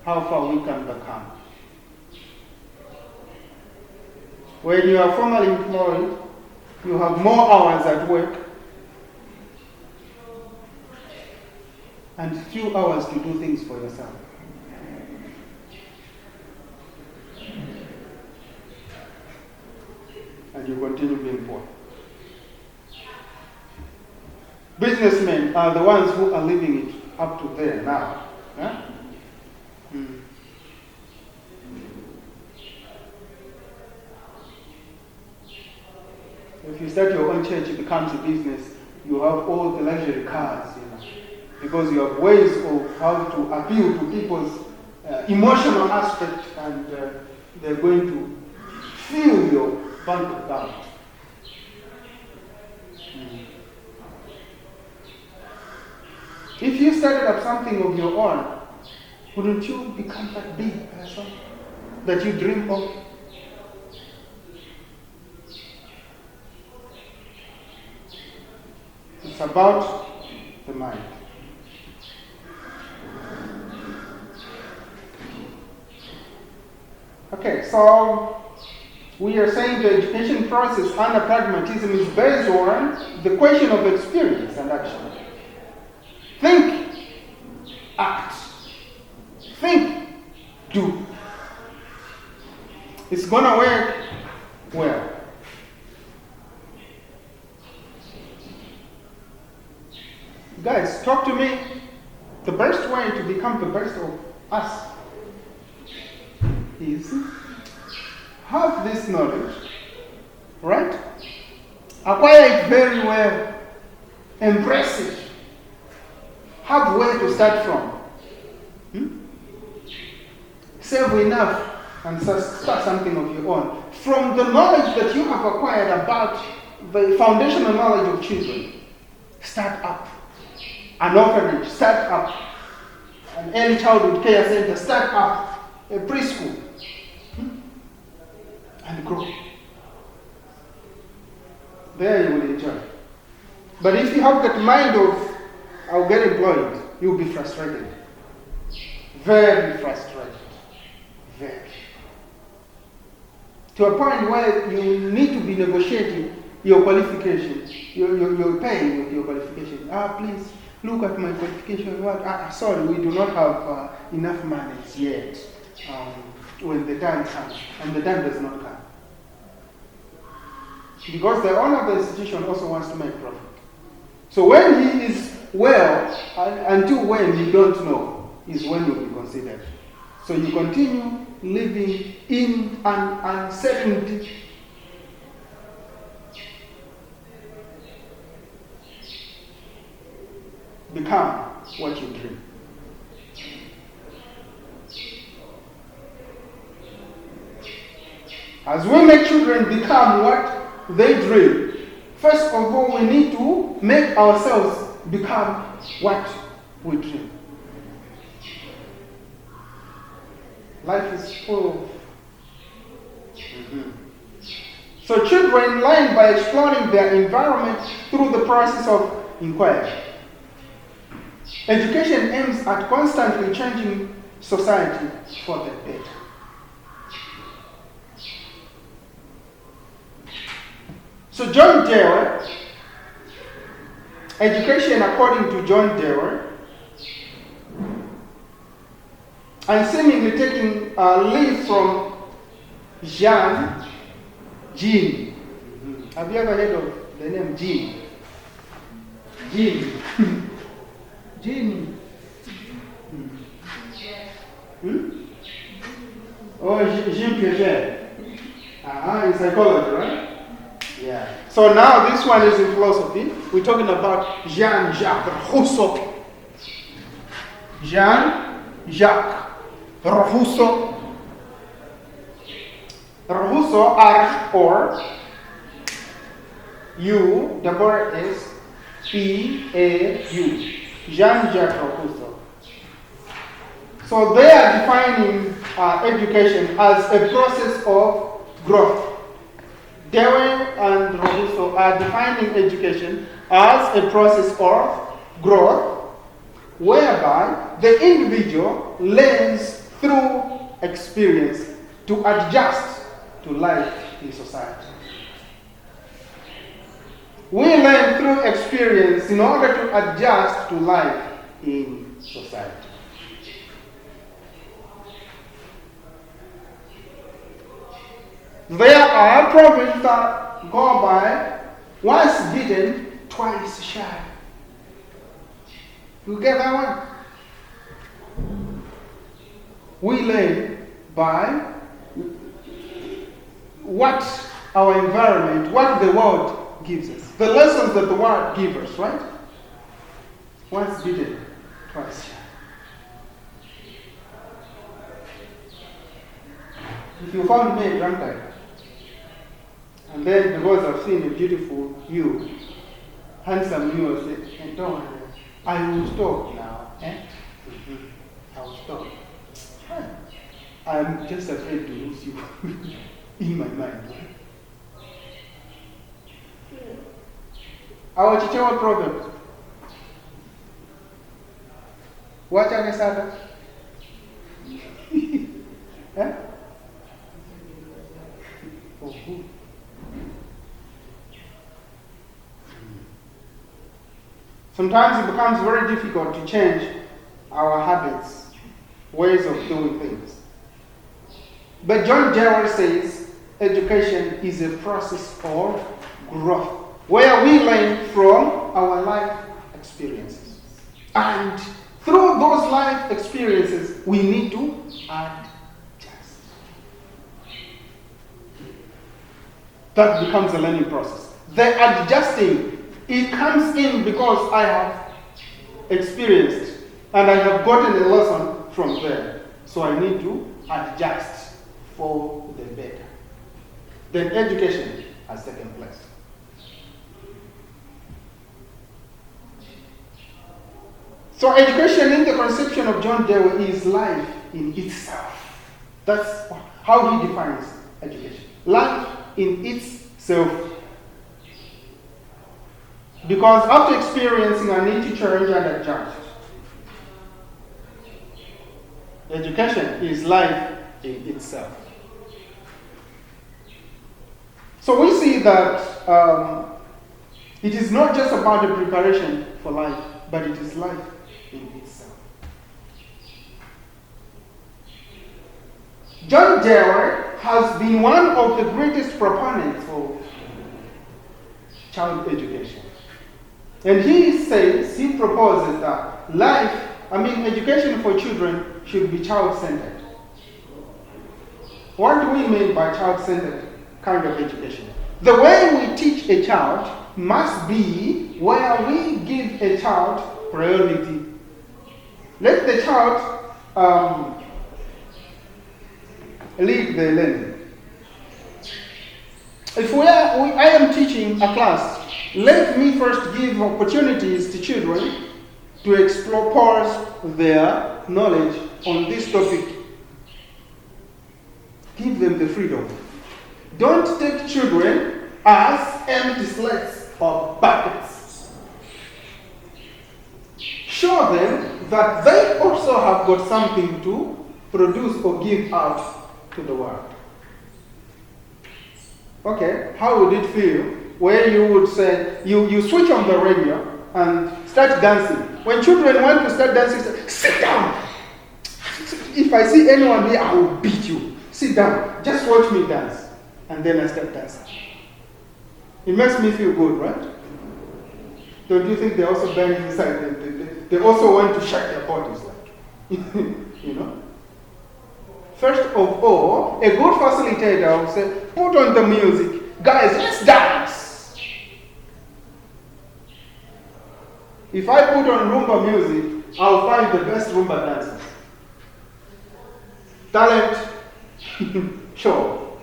how far we can become. When you are formally employed, you have more hours at work and few hours to do things for yourself. And you continue being poor. Businessmen are the ones who are living it up to there now. Yeah? If you start your own church, it becomes a business. You have all the luxury cars, because you have ways of how to appeal to people's emotional aspect, and they're going to fill your bank account. If you started up something of your own, wouldn't you become that big person that you dream of? It's about the mind. Okay, so we are saying the education process under pragmatism is based on the question of experience and action. Think, act. Think, do. It's going to work well. Guys, talk to me. The best way to become the best of us is have this knowledge, right? Acquire it very well. Embrace it. Have where to start from. Save enough and start something of your own. From the knowledge that you have acquired about the foundational knowledge of children, start up. An orphanage, start up. An early childhood care center, start up. A preschool. And grow. There you will enjoy. But if you have that mind of, I'll get employed, you'll be frustrated. Very frustrated. Very. to a point where you need to be negotiating your qualification, your pay with your qualification. Please look at my qualification. What? Sorry, we do not have enough money yet. When the time comes, and the time does not come. Because the owner of the institution also wants to make profit. So when he is well, until when you don't know, is when you will be considered. So you continue living in an uncertainty. Become what you dream. As we make children become what they dream, first of all, we need to make ourselves become what we dream. Life is full. So children learn by exploring their environment through the process of inquiry. Education aims at constantly changing society for the better. So John Dewey, education according to John Dewey, and seemingly taking a leaf from Jean. Have you ever heard of the name Jean? Jean. Jean. Oh, Jean Piaget. In psychology, right? Yeah. So now this one is in philosophy. We're talking about Jean-Jacques Rousseau. Jean-Jacques Rousseau. Rousseau, R or U, S-P-A-U. Jean-Jacques Rousseau. So they are defining education as a process of growth. Dewey and Rousseau are defining education as a process of growth, whereby the individual learns through experience to adjust to life in society. We learn through experience in order to adjust to life in society. There are proverbs that go by once bitten, twice shy. You get that one? We learn by what our environment, what the world gives us. The lessons that the world gives us, right? Once bitten, twice shy. If you found me a drunkard, and then because I've seen a beautiful you, handsome you, I say, hey, don't worry, I will stop now. I will stop. I'm just afraid to lose you in my mind. Our Chichewa proverb. What are you saying? Eh? Oh, good. Sometimes it becomes very difficult to change our habits, ways of doing things. But John Dewey says education is a process of growth, where we learn from our life experiences. And through those life experiences, we need to adjust. That becomes a learning process. The adjusting, it comes in because I have experienced and I have gotten a lesson from there. So I need to adjust for the better. Then education has taken place. So education in the conception of John Dewey is life in itself. That's how he defines education. Life in itself. Because after experiencing, I need to change and adjust. Education is life in itself. that it is not just about the preparation for life, but it is life in itself. John Dewey has been one of the greatest proponents of child education. And he proposes that education for children should be child-centered. What do we mean by child-centered kind of education? The way we teach a child must be where we give a child priority. Let the child lead the learning. If I am teaching a class, let me first give opportunities to children to explore their knowledge on this topic. Give them the freedom. Don't take children as empty slates or buckets. Show them that they also have got something to produce or give out to the world. Okay, how would it feel where you would say, you switch on the radio and start dancing? When children want to start dancing, say, sit down. If I see anyone here, I will beat you. Sit down. Just watch me dance. And then I start dancing. It makes me feel good, right? Don't you think they also bang inside? They also want to shake their bodies, you know? First of all, a good facilitator will say, put on the music. Guys, let's dance. If I put on Rumba music, I'll find the best Rumba dancers. Talent, show,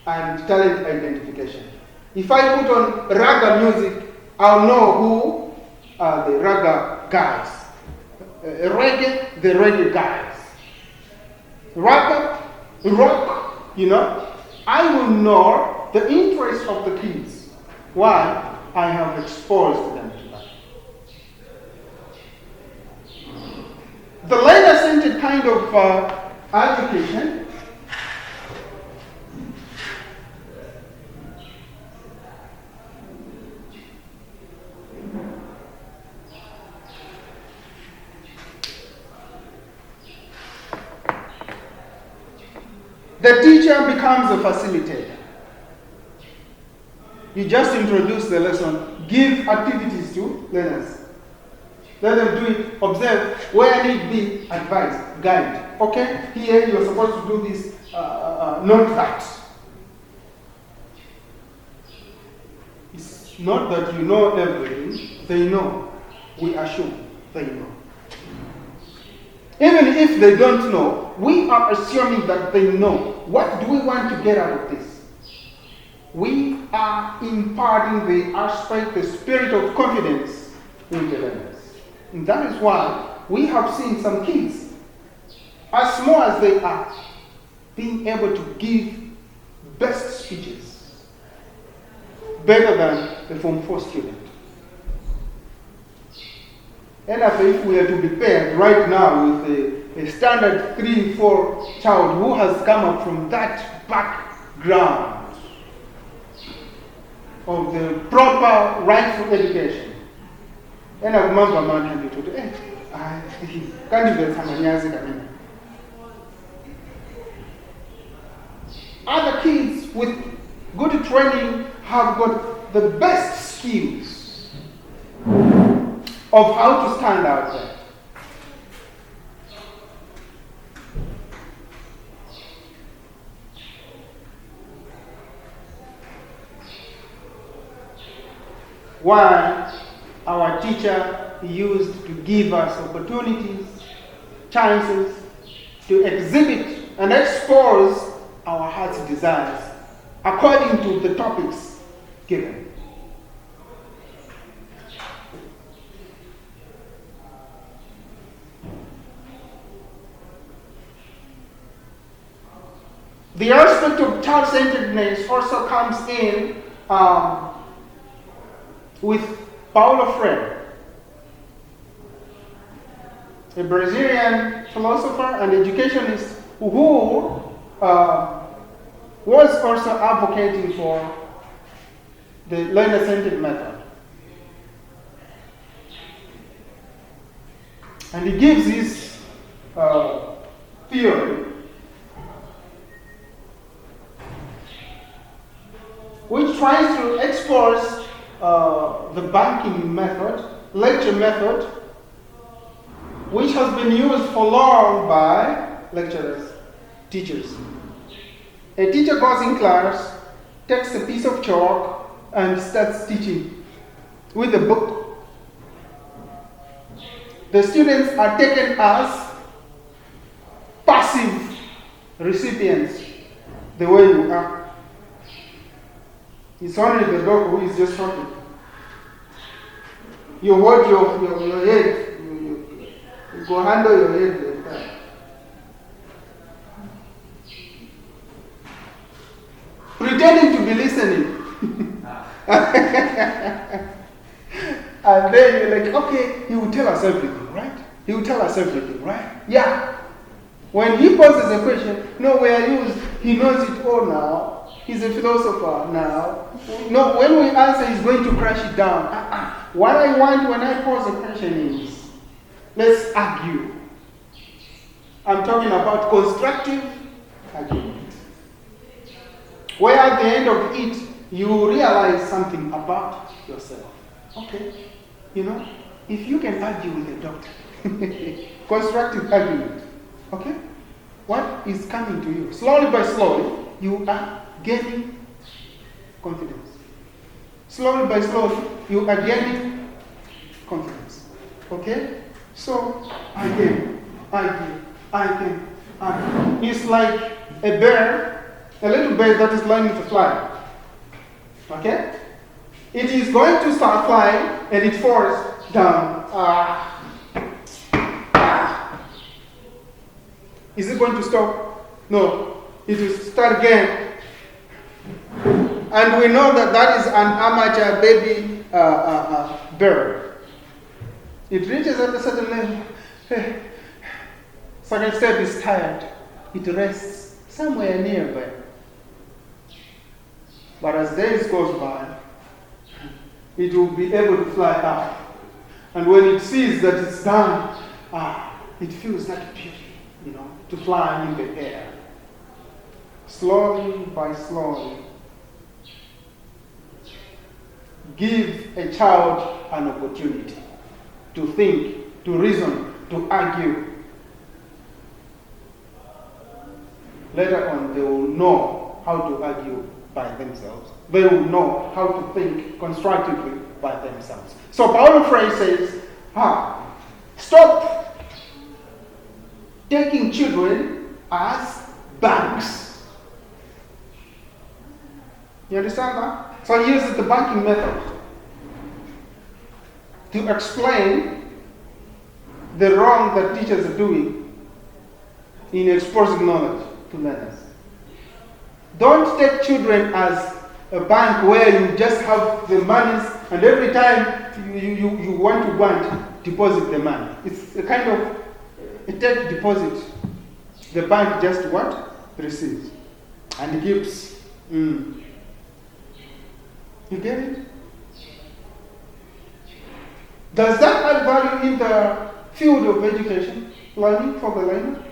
and talent identification. If I put on Raga music, I'll know who are the Raga guys. Reggae, the reggae guys. Rock, you know, I will know the interest of the kids. Why? I have exposed them to that. The learner-centered kind of education the teacher becomes a facilitator. You just introduce the lesson, give activities to learners. Let them do it, observe, where need be, advise, guide. Okay, here you're supposed to do this, not that. It's not that you know everything, they know. We assume they know. Even if they don't know, we are assuming that they know. What do we want to get out of this? We are imparting the aspect, the spirit of confidence in the learners. And that is why we have seen some kids, as small as they are, being able to give best speeches, better than the Form 4 student. And if we are to be paired right now with a standard 3-4 child who has come up from that background of the proper rightful education, and I remember man had to do can't you get other kids with good training have got the best skills of how to stand out there. Why our teacher used to give us opportunities, chances to exhibit and expose our heart's desires according to the topics given. The aspect of child-centeredness also comes in with Paulo Freire, a Brazilian philosopher and educationist who was also advocating for the learner-centered method. And he gives his theory, which tries to expose the banking method, lecture method, which has been used for long by lecturers, teachers. A teacher goes in class, takes a piece of chalk, and starts teaching with a book. The students are taken as passive recipients, the way you are. It's only the dog who is just talking. You hold your head, you go handle your head like that. Pretending to be listening. And then you're like, okay, he will tell us everything, right? He will tell us everything, right? Yeah. When he poses a question, no, we are used, he knows it all now. He's a philosopher now. No, when we answer, he's going to crash it down. What I want when I pose a question is, let's argue. I'm talking about constructive argument. Where at the end of it, you realize something about yourself. Okay, if you can argue with a doctor, constructive argument, okay? What is coming to you? Slowly by slowly, you are gaining confidence. Slowly by slowly, you are gaining confidence. Okay? So, again, it's like a bear, a little bird that is learning to fly. Okay? It is going to start flying and it falls down. Is it going to stop? No. It will start again. And we know that is an amateur baby bird. It reaches at a certain level. Second step is tired. It rests somewhere nearby. But as days goes by, it will be able to fly up. And when it sees that it's done, it feels like beauty, to fly in the air. Slowly by slowly, give a child an opportunity to think, to reason, to argue. Later on, they will know how to argue by themselves. They will know how to think constructively by themselves. So Paulo Freire says, stop taking children as banks. You understand that? So he uses the banking method to explain the wrong that teachers are doing in exposing knowledge to learners. Don't take children as a bank where you just have the monies and every time you want to deposit the money. It's a kind of a take deposit. The bank just receives and gives. You get it? Does that add value in the field of education, learning for the learner?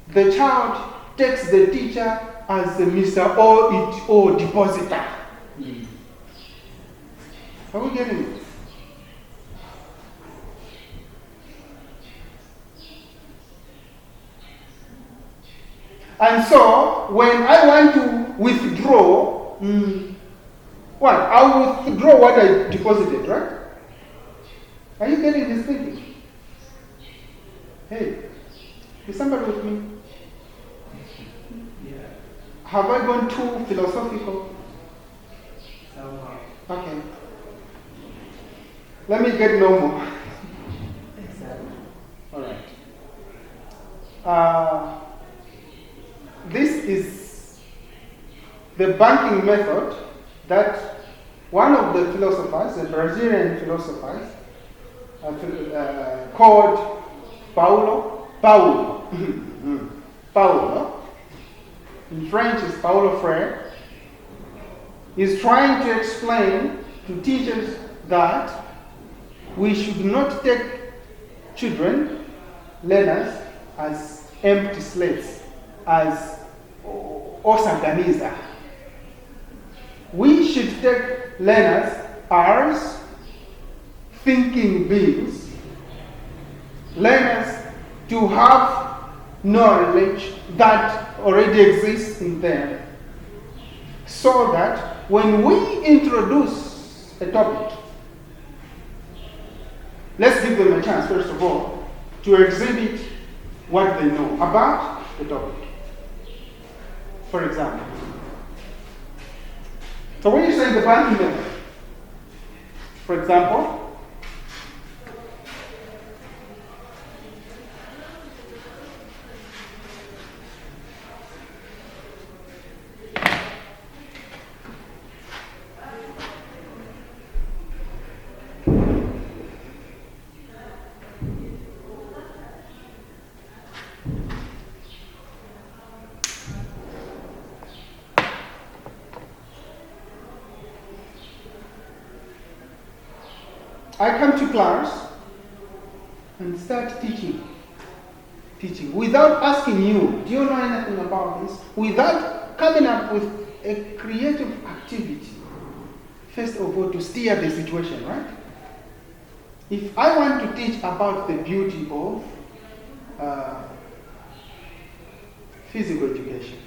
The child takes the teacher as the Mr. or depositor. Are we getting it? And so, when I want to withdraw, I will withdraw what I deposited, right? Are you getting this thinking? Hey, is somebody with me? Yeah. Have I gone too philosophical? Somehow. Okay. Let me get normal. Exactly. All right. This is the banking method that one of the philosophers, the Brazilian philosophers, called Paulo. Paulo. In French is Paulo Freire. is trying to explain to teachers that we should not take children, learners, as empty slates, as osaganiza. We should take learners as thinking beings, learners to have knowledge that already exists in them, so that when we introduce a topic, let's give them a chance, first of all, to exhibit what they know about the topic. For example, so when you say the banking method, for example, I come to class and start teaching without asking you, do you know anything about this? Without coming up with a creative activity, first of all, to steer the situation, right? If I want to teach about the beauty of physical education,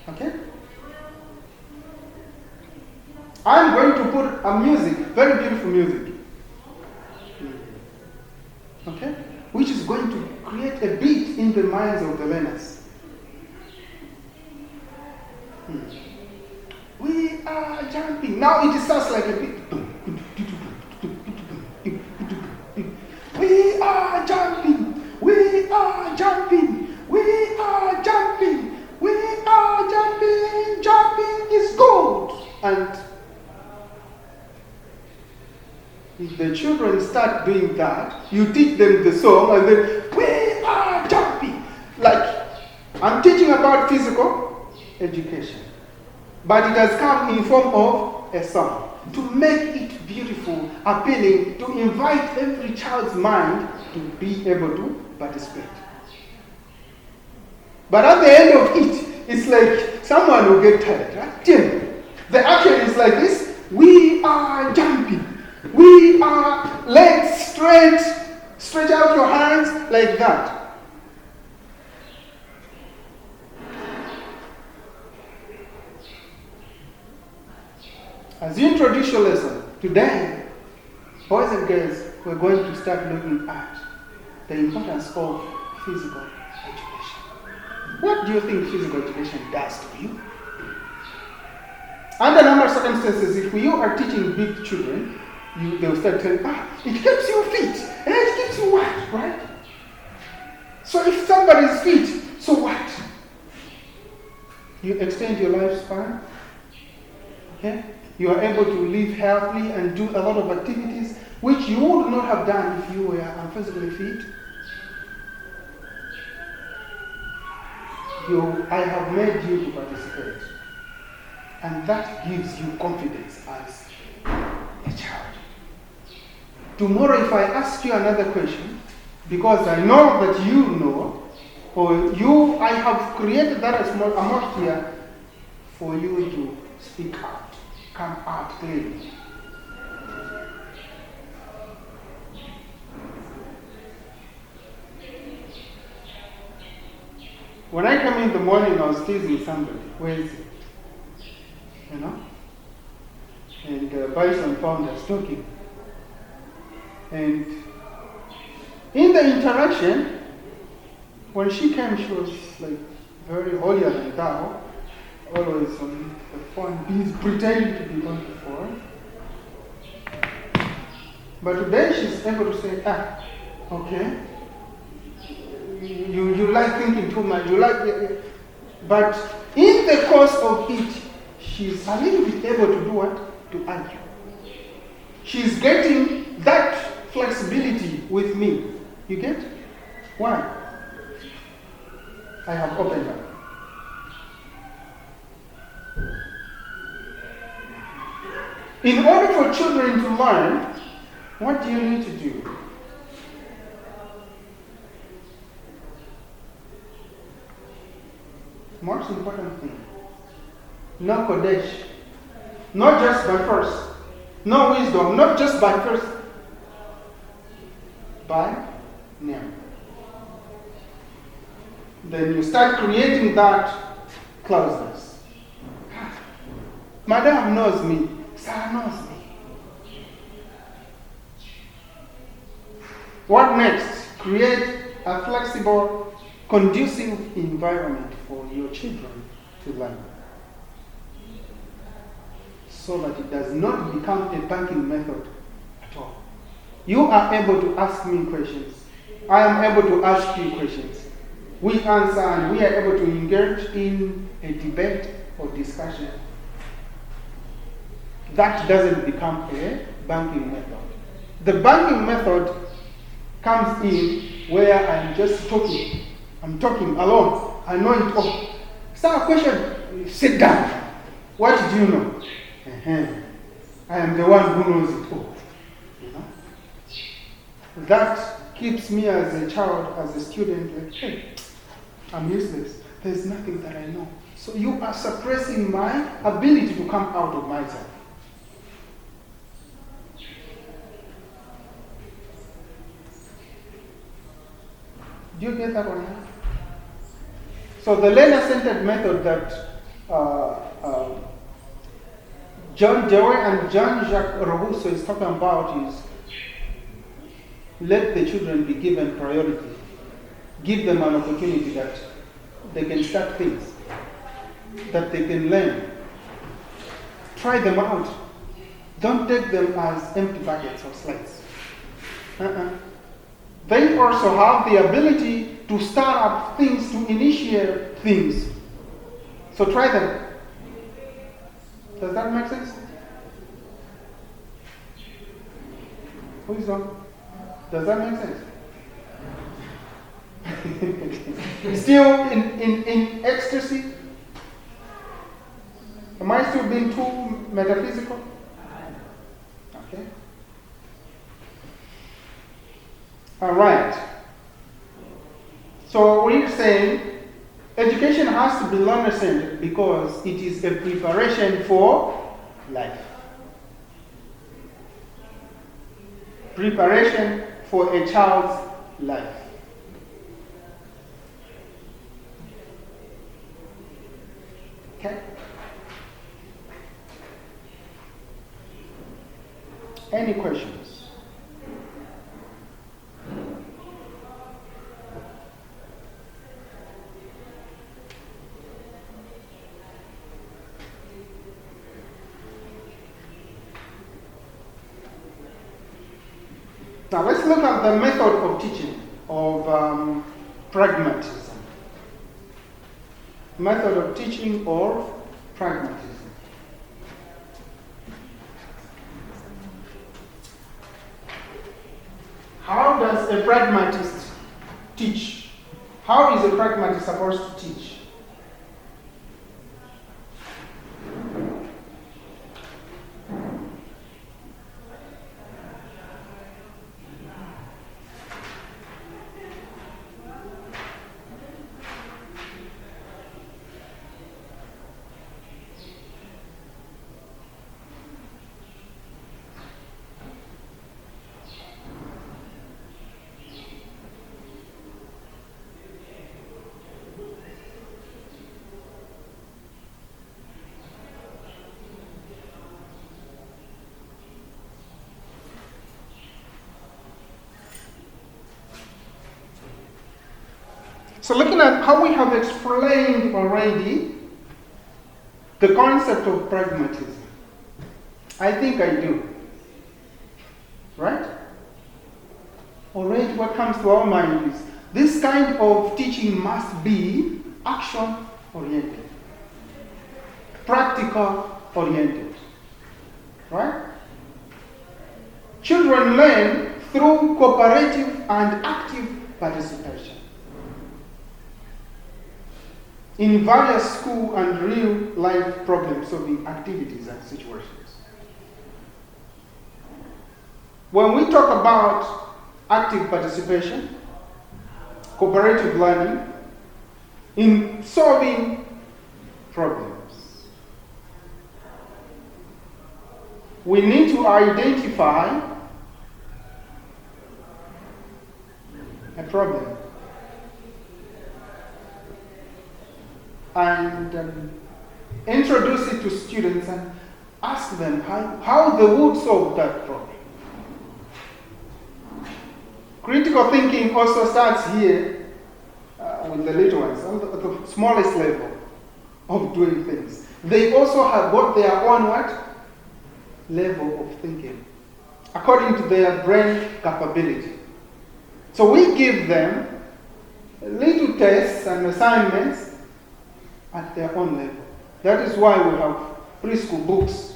okay? I'm going to put a music, very beautiful music, okay, which is going to create a beat in the minds of the learners. We are jumping. Now it starts like a beat. We are jumping. We are jumping. We are jumping. We are jumping. Jumping is good. And if the children start doing that, you teach them the song and then, we are jumping. Like, I'm teaching about physical education, but it has come in form of a song to make it beautiful, appealing, to invite every child's mind to be able to participate. But at the end of it, it's like someone will get tired, right? The action is like this: we are jumping. We are legs straight, stretch out your hands like that. As you introduce your lesson, today, boys and girls, we're going to start looking at the importance of physical education. What do you think physical education does to you? Under normal circumstances, if you are teaching big children, they'll start telling, it keeps you fit, and it keeps you what, right? So if somebody's fit, so what? You extend your lifespan, okay? You are able to live healthily and do a lot of activities which you would not have done if you were unphysically fit. I have made you to participate. And that gives you confidence as a child. Tomorrow, if I ask you another question, because I know that you know, or I have created that atmosphere for you to speak out, come out clearly. When I come in the morning, I was teasing somebody. Where is it? You know? And Bison found us talking. And in the interaction, when she came, she was like very holier than thou, always on the phone, pretending to be on the phone. But today she's able to say, okay, you like thinking too much, but in the course of it, she's a little bit able to do what? To argue. She's getting that flexibility with me. You get? Why? I have opened up. In order for children to learn, what do you need to do? Most important thing. No Kodesh. Not just by first. No wisdom. Not just by first. By name. Then you start creating that closeness. Madam knows me. Sarah knows me. What next? Create a flexible, conducive environment for your children to learn. So that it does not become a banking method at all. You are able to ask me questions. I am able to ask you questions. We answer and we are able to engage in a debate or discussion. That doesn't become a banking method. The banking method comes in where I'm just talking. I'm talking alone. I know it all. Start a question. Sit down. What do you know? I am the one who knows it all. You know? That keeps me as a child, as a student, like, hey, I'm useless. There's nothing that I know. So you are suppressing my ability to come out of myself. Do you get that one? So the learner-centered method that John Dewey and Jean-Jacques Rousseau is talking about is let the children be given priority. Give them an opportunity that they can start things, that they can learn. Try them out. Don't take them as empty buckets or slates. They also have the ability to start up things, to initiate things. So try them. Does that make sense? Who is on? Does that make sense? Still in ecstasy? Am I still being too metaphysical? Okay. All right. So we're saying education has to be learner-centered because it is a preparation for life. Preparation for a child's life. Okay? Any questions? Now let's look at the method of teaching, of pragmatism. Method of teaching or pragmatism. How does a pragmatist teach? How is a pragmatist supposed to teach? So looking at how we have explained already the concept of pragmatism, I think I do. Right? Already what comes to our mind is this kind of teaching must be action-oriented, practical-oriented. Right? Children learn through cooperative and active participation in various school and real-life problem-solving activities and situations. when we talk about active participation, cooperative learning, in solving problems, we need to identify a problem and introduce it to students and ask them how they would solve that problem. Critical thinking also starts here with the little ones, at the smallest level of doing things. They also have got their own what? Level of thinking, according to their brain capability. So we give them little tests and assignments at their own level. That is why we have preschool books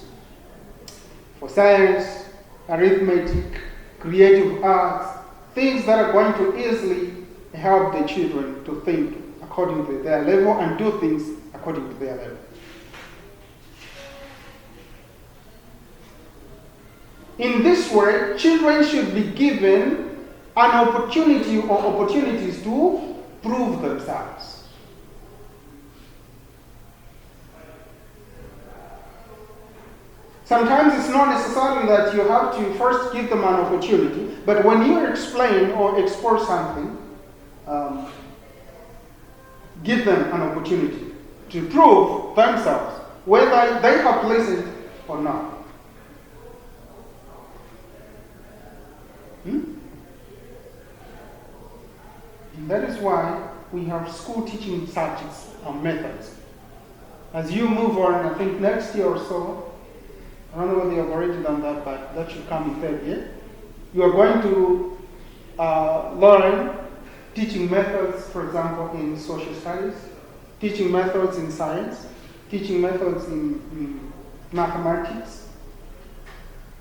for science, arithmetic, creative arts, things that are going to easily help the children to think according to their level and do things according to their level. In this way, children should be given an opportunity or opportunities to prove themselves. Sometimes it's not necessarily that you have to first give them an opportunity, but when you explain or expose something, give them an opportunity to prove themselves, whether they have listened or not. And that is why we have school teaching subjects and methods. As you move on, I think next year or so, I don't know whether you have already done that, but that should come in third year. You are going to learn teaching methods, for example, in social studies, teaching methods in science, teaching methods in mathematics.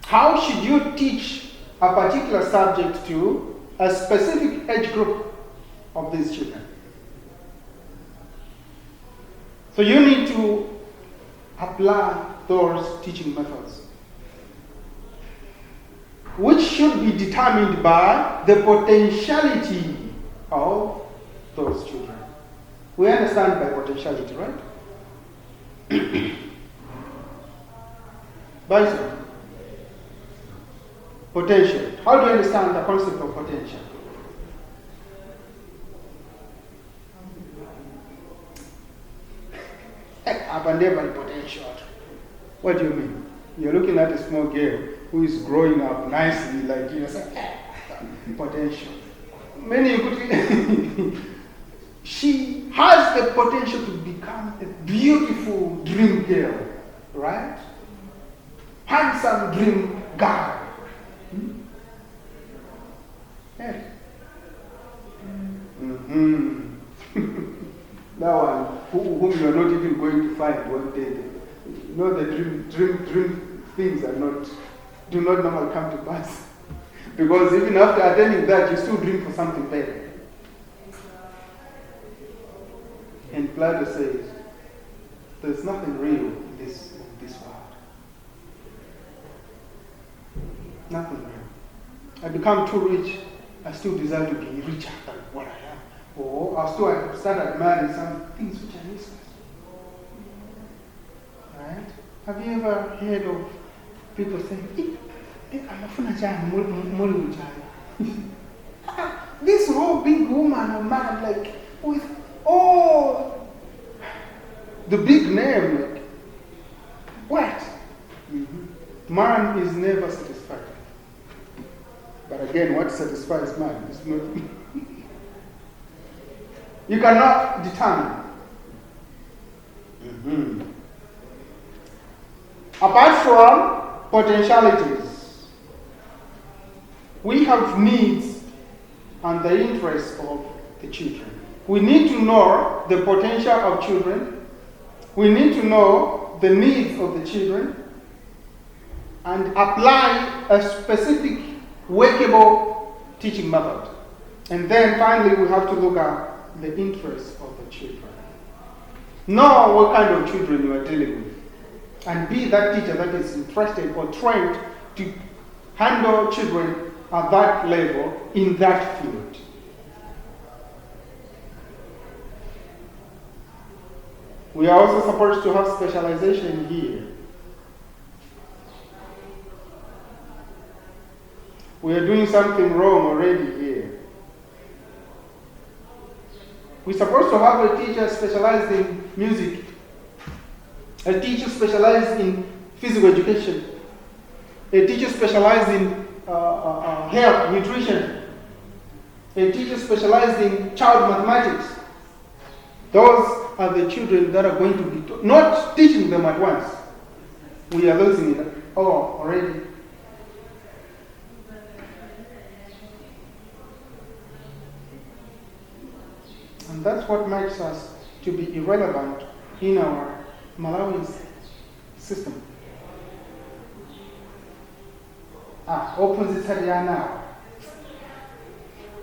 How should you teach a particular subject to a specific age group of these children? So you need to apply those teaching methods, which should be determined by the potentiality of those children. We understand by potentiality, right? Bison. Potential. How do you understand the concept of potential? Up and there by potential. What do you mean? You're looking at a small girl who is growing up nicely, like you know, say, potential. Many could she has the potential to become a beautiful dream girl, right? Handsome dream guy. Yeah. That one, whom you are not even going to find one day. You know, the dream things do not normally come to pass. Because even after attending that, you still dream for something better. And Plato says, there's nothing real in this world. Nothing real. I become too rich, I still desire to be richer than what I am. Or I still start admiring some things which are useless. Right? Have you ever heard of people saying, this whole big woman or man, like, with all the big name, like, what? Man is never satisfied. But again, what satisfies man is not. You cannot determine. Apart from potentialities, we have needs and the interests of the children. We need to know the potential of children. We need to know the needs of the children and apply a specific workable teaching method. And then finally, we have to look at the interests of the children. Know what kind of children you are dealing with. And be that teacher that is interested or trained to handle children at that level in that field. We are also supposed to have specialization here. We are doing something wrong already here. We're supposed to have a teacher specialized in music, a teacher specialized in physical education, a teacher specialized in health, nutrition, a teacher specialized in child mathematics. Those are the children that are going to be not teaching them at once. We are losing it already. And that's what makes us to be irrelevant in our Malawi system. Opposite now.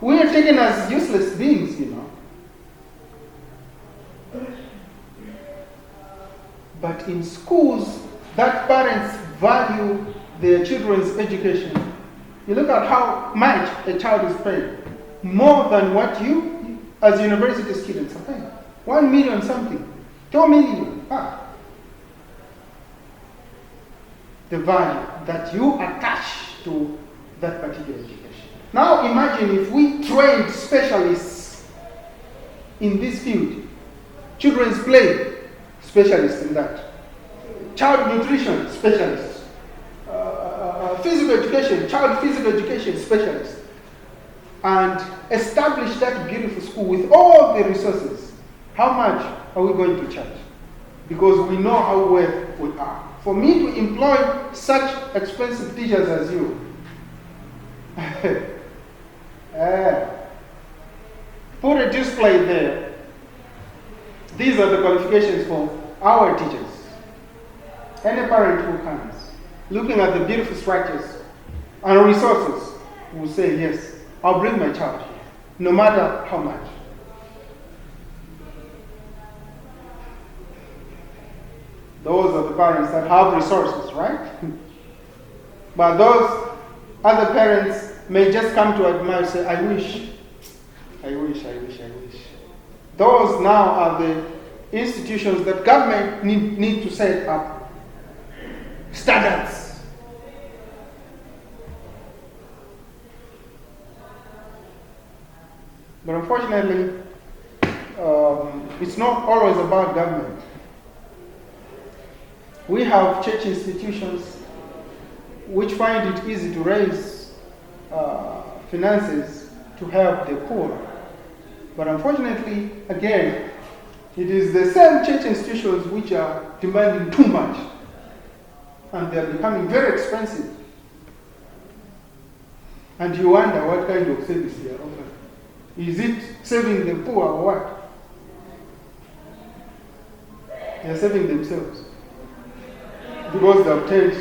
We are taken as useless beings, you know. But in schools, that parents value their children's education. You look at how much a child is paid, more than what you, as university students, are paying. 1 million something, 2 million. The value that you attach to that particular education. Now imagine if we trained specialists in this field, children's play specialists in that, child nutrition specialists, physical education, child physical education specialists, and establish that beautiful school with all the resources. How much are we going to charge? Because we know how well we are. For me to employ such expensive teachers as you, put a display there. These are the qualifications for our teachers. Any parent who comes, looking at the beautiful structures and resources, will say, yes, I'll bring my child here, no matter how much. Those are the parents that have resources, right? But those other parents may just come to admire and say, I wish. Those now are the institutions that government need to set up standards. But unfortunately, it's not always about government. We have church institutions which find it easy to raise finances to help the poor. But unfortunately, again, it is the same church institutions which are demanding too much. And they are becoming very expensive. And you wonder what kind of service they are offering. Is it saving the poor or what? They are saving themselves. Because they have turned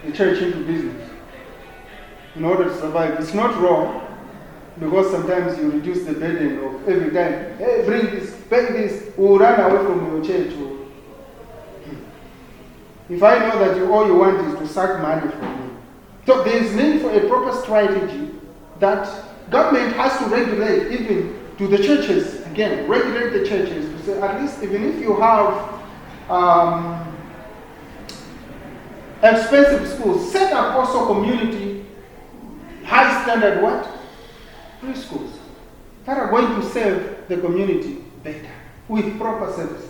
the church into business in order to survive. It's not wrong, because sometimes you reduce the burden of every time. Hey, bring this, pay this, we'll run away from your church. If I know that all you want is to suck money from me. So there is need for a proper strategy that government has to regulate, even to the churches. Again, regulate the churches to say, at least even if you have expensive schools, set up also community high standard what? Preschools that are going to serve the community better with proper services.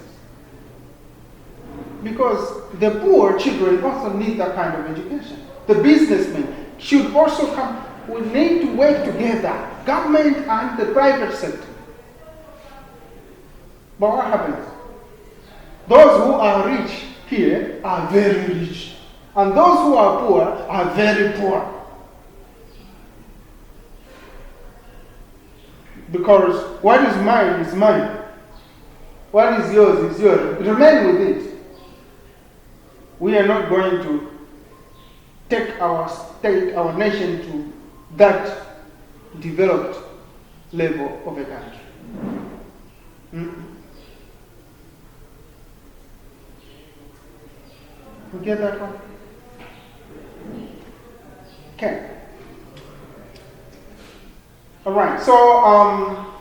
Because the poor children also need that kind of education. The businessmen should also come. We need to work together, government and the private sector. But what happens? Those who are rich here are very rich. And those who are poor are very poor. Because what is mine is mine. What is yours is yours. Remain with it. We are not going to take our state, our nation to that developed level of a country. You get that one? Okay. All right. So,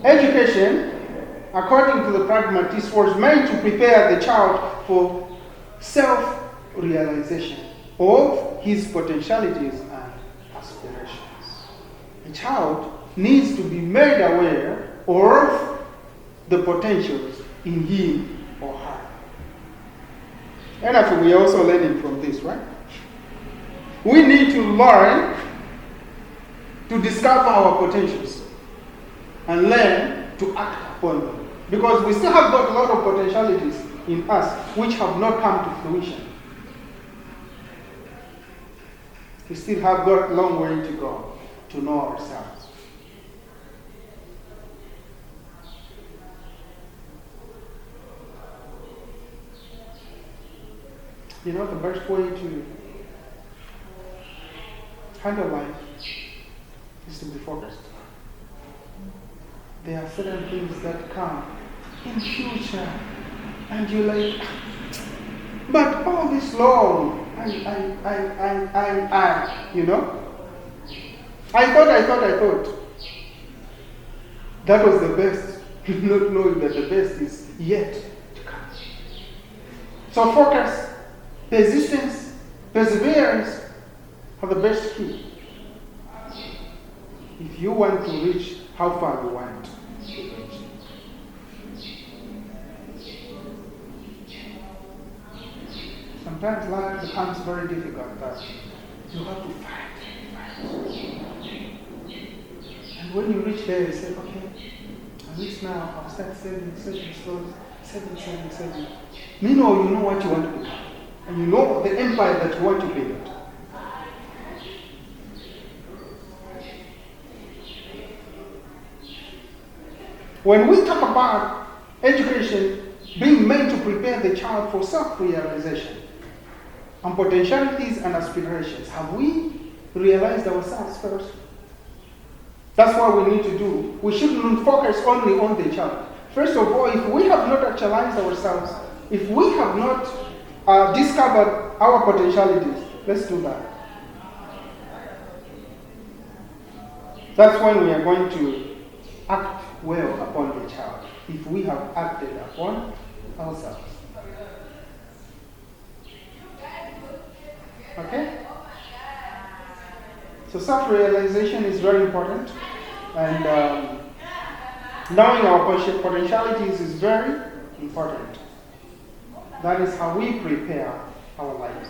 education, according to the pragmatist, was meant to prepare the child for self-realization of his potentialities and aspirations. A child needs to be made aware of the potentials in him or her. And I think we're also learning from this, right? We need to learn to discover our potentials and learn to act upon them. Because we still have got a lot of potentialities in us which have not come to fruition. We still have got a long way to go to know ourselves. You know, the best way to handle life is to be focused. There are certain things that come in future, and you're like, but all this long, you know? I thought. That was the best, not knowing that the best is yet to come. So focus, persistence, perseverance are the best key. If you want to reach how far you want to reach. Sometimes life becomes very difficult, but you have to fight. And when you reach there, you say, okay, at least now I'll start saving slowly, saving. Meanwhile, you know what you want to become. And you know the empire that you want to build. When we talk about education being meant to prepare the child for self-realization and potentialities and aspirations, have we realized ourselves first? That's what we need to do. We shouldn't focus only on the child. First of all, if we have not actualized ourselves, if we have not discovered our potentialities, let's do that. That's when we are going to act well upon the child, if we have acted upon ourselves. Okay? So self-realization is very important, and knowing our potentialities is very important. That is how we prepare our lives.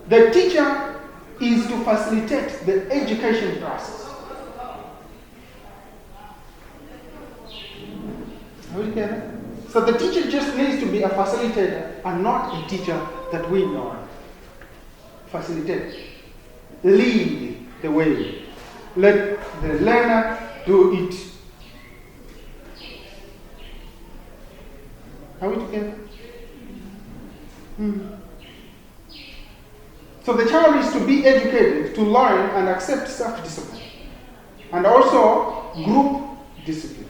The teacher is to facilitate the education process. Are we together? So the teacher just needs to be a facilitator and not a teacher that we know. Facilitate. Lead the way. Let the learner do it. Are we together? So the child is to be educated to learn and accept self-discipline and also group discipline.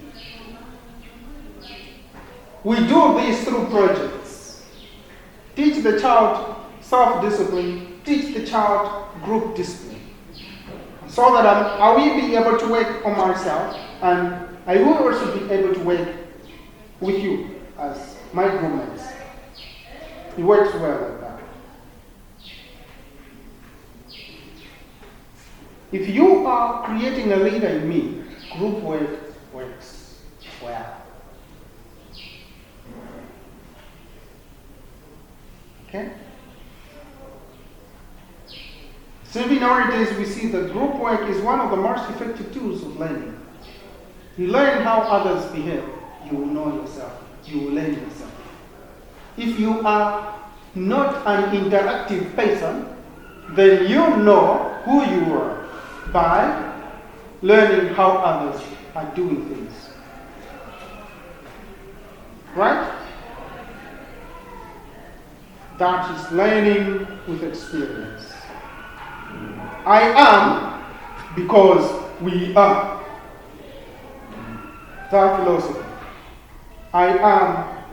We do this through projects. Teach the child self-discipline, teach the child group discipline. So that I will be able to work on myself, and I will also be able to work with you as my groupmates. It works well like that. If you are creating a leader in me, group work works well. Okay? So nowadays we see that group work is one of the most effective tools of learning. You learn how others behave, you will know yourself. You will learn yourself. If you are not an interactive person, then you know who you are by learning how others are doing things. Right? That is learning with experience. I am because we are. That philosophy. I am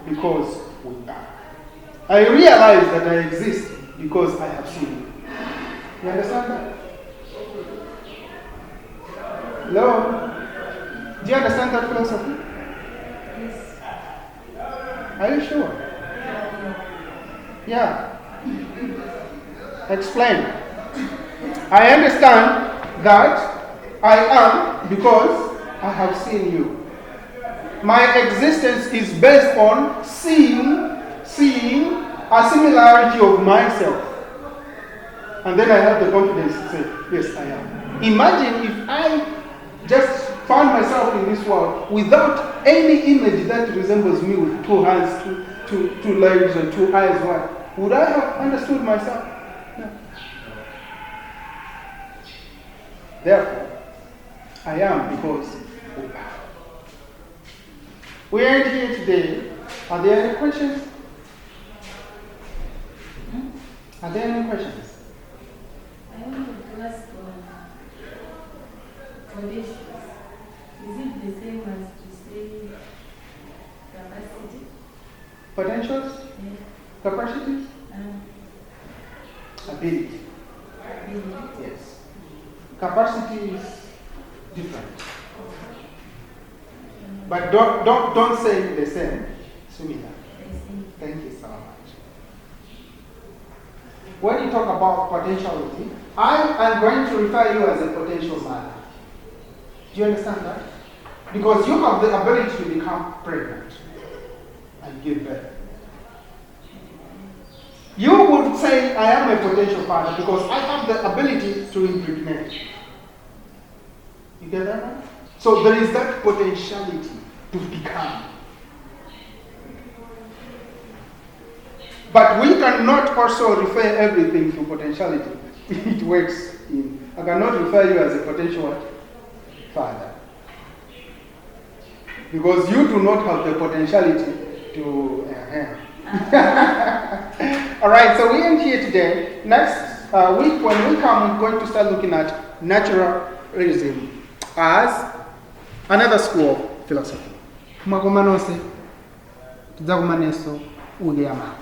because we are. I realize that I exist because I have seen you. You understand that? Hello? Do you understand that philosophy? Are you sure? Yeah. Explain. I understand that I am because I have seen you. My existence is based on seeing a similarity of myself. And then I have the confidence to say, yes, I am. Imagine if I just found myself in this world without any image that resembles me with two hands, two legs, and two eyes. What? Would I have understood myself? No. Therefore, I am because of power. We are here today. Are there any questions? Are there any questions? I want to ask conditions. Is it the same as to say capacity? Potentials? Yeah. Capacities? Ability. Ability. Yes. Capacity is different. But don't say the same. Similar. Thank you so much. When you talk about potentiality, I am going to refer you as a potential mother. Do you understand that? Because you have the ability to become pregnant and give birth. You would say, I am a potential father because I have the ability to impregnate. You get that right? So there is that potentiality to become. But we cannot also refer everything to potentiality. It works in. I cannot refer you as a potential father. Because you do not have the potentiality to. Alright, so we end here today. Next week, when we come, we're going to start looking at naturalism as another school of philosophy. Magomanose, Zagumaneso, Ugyama.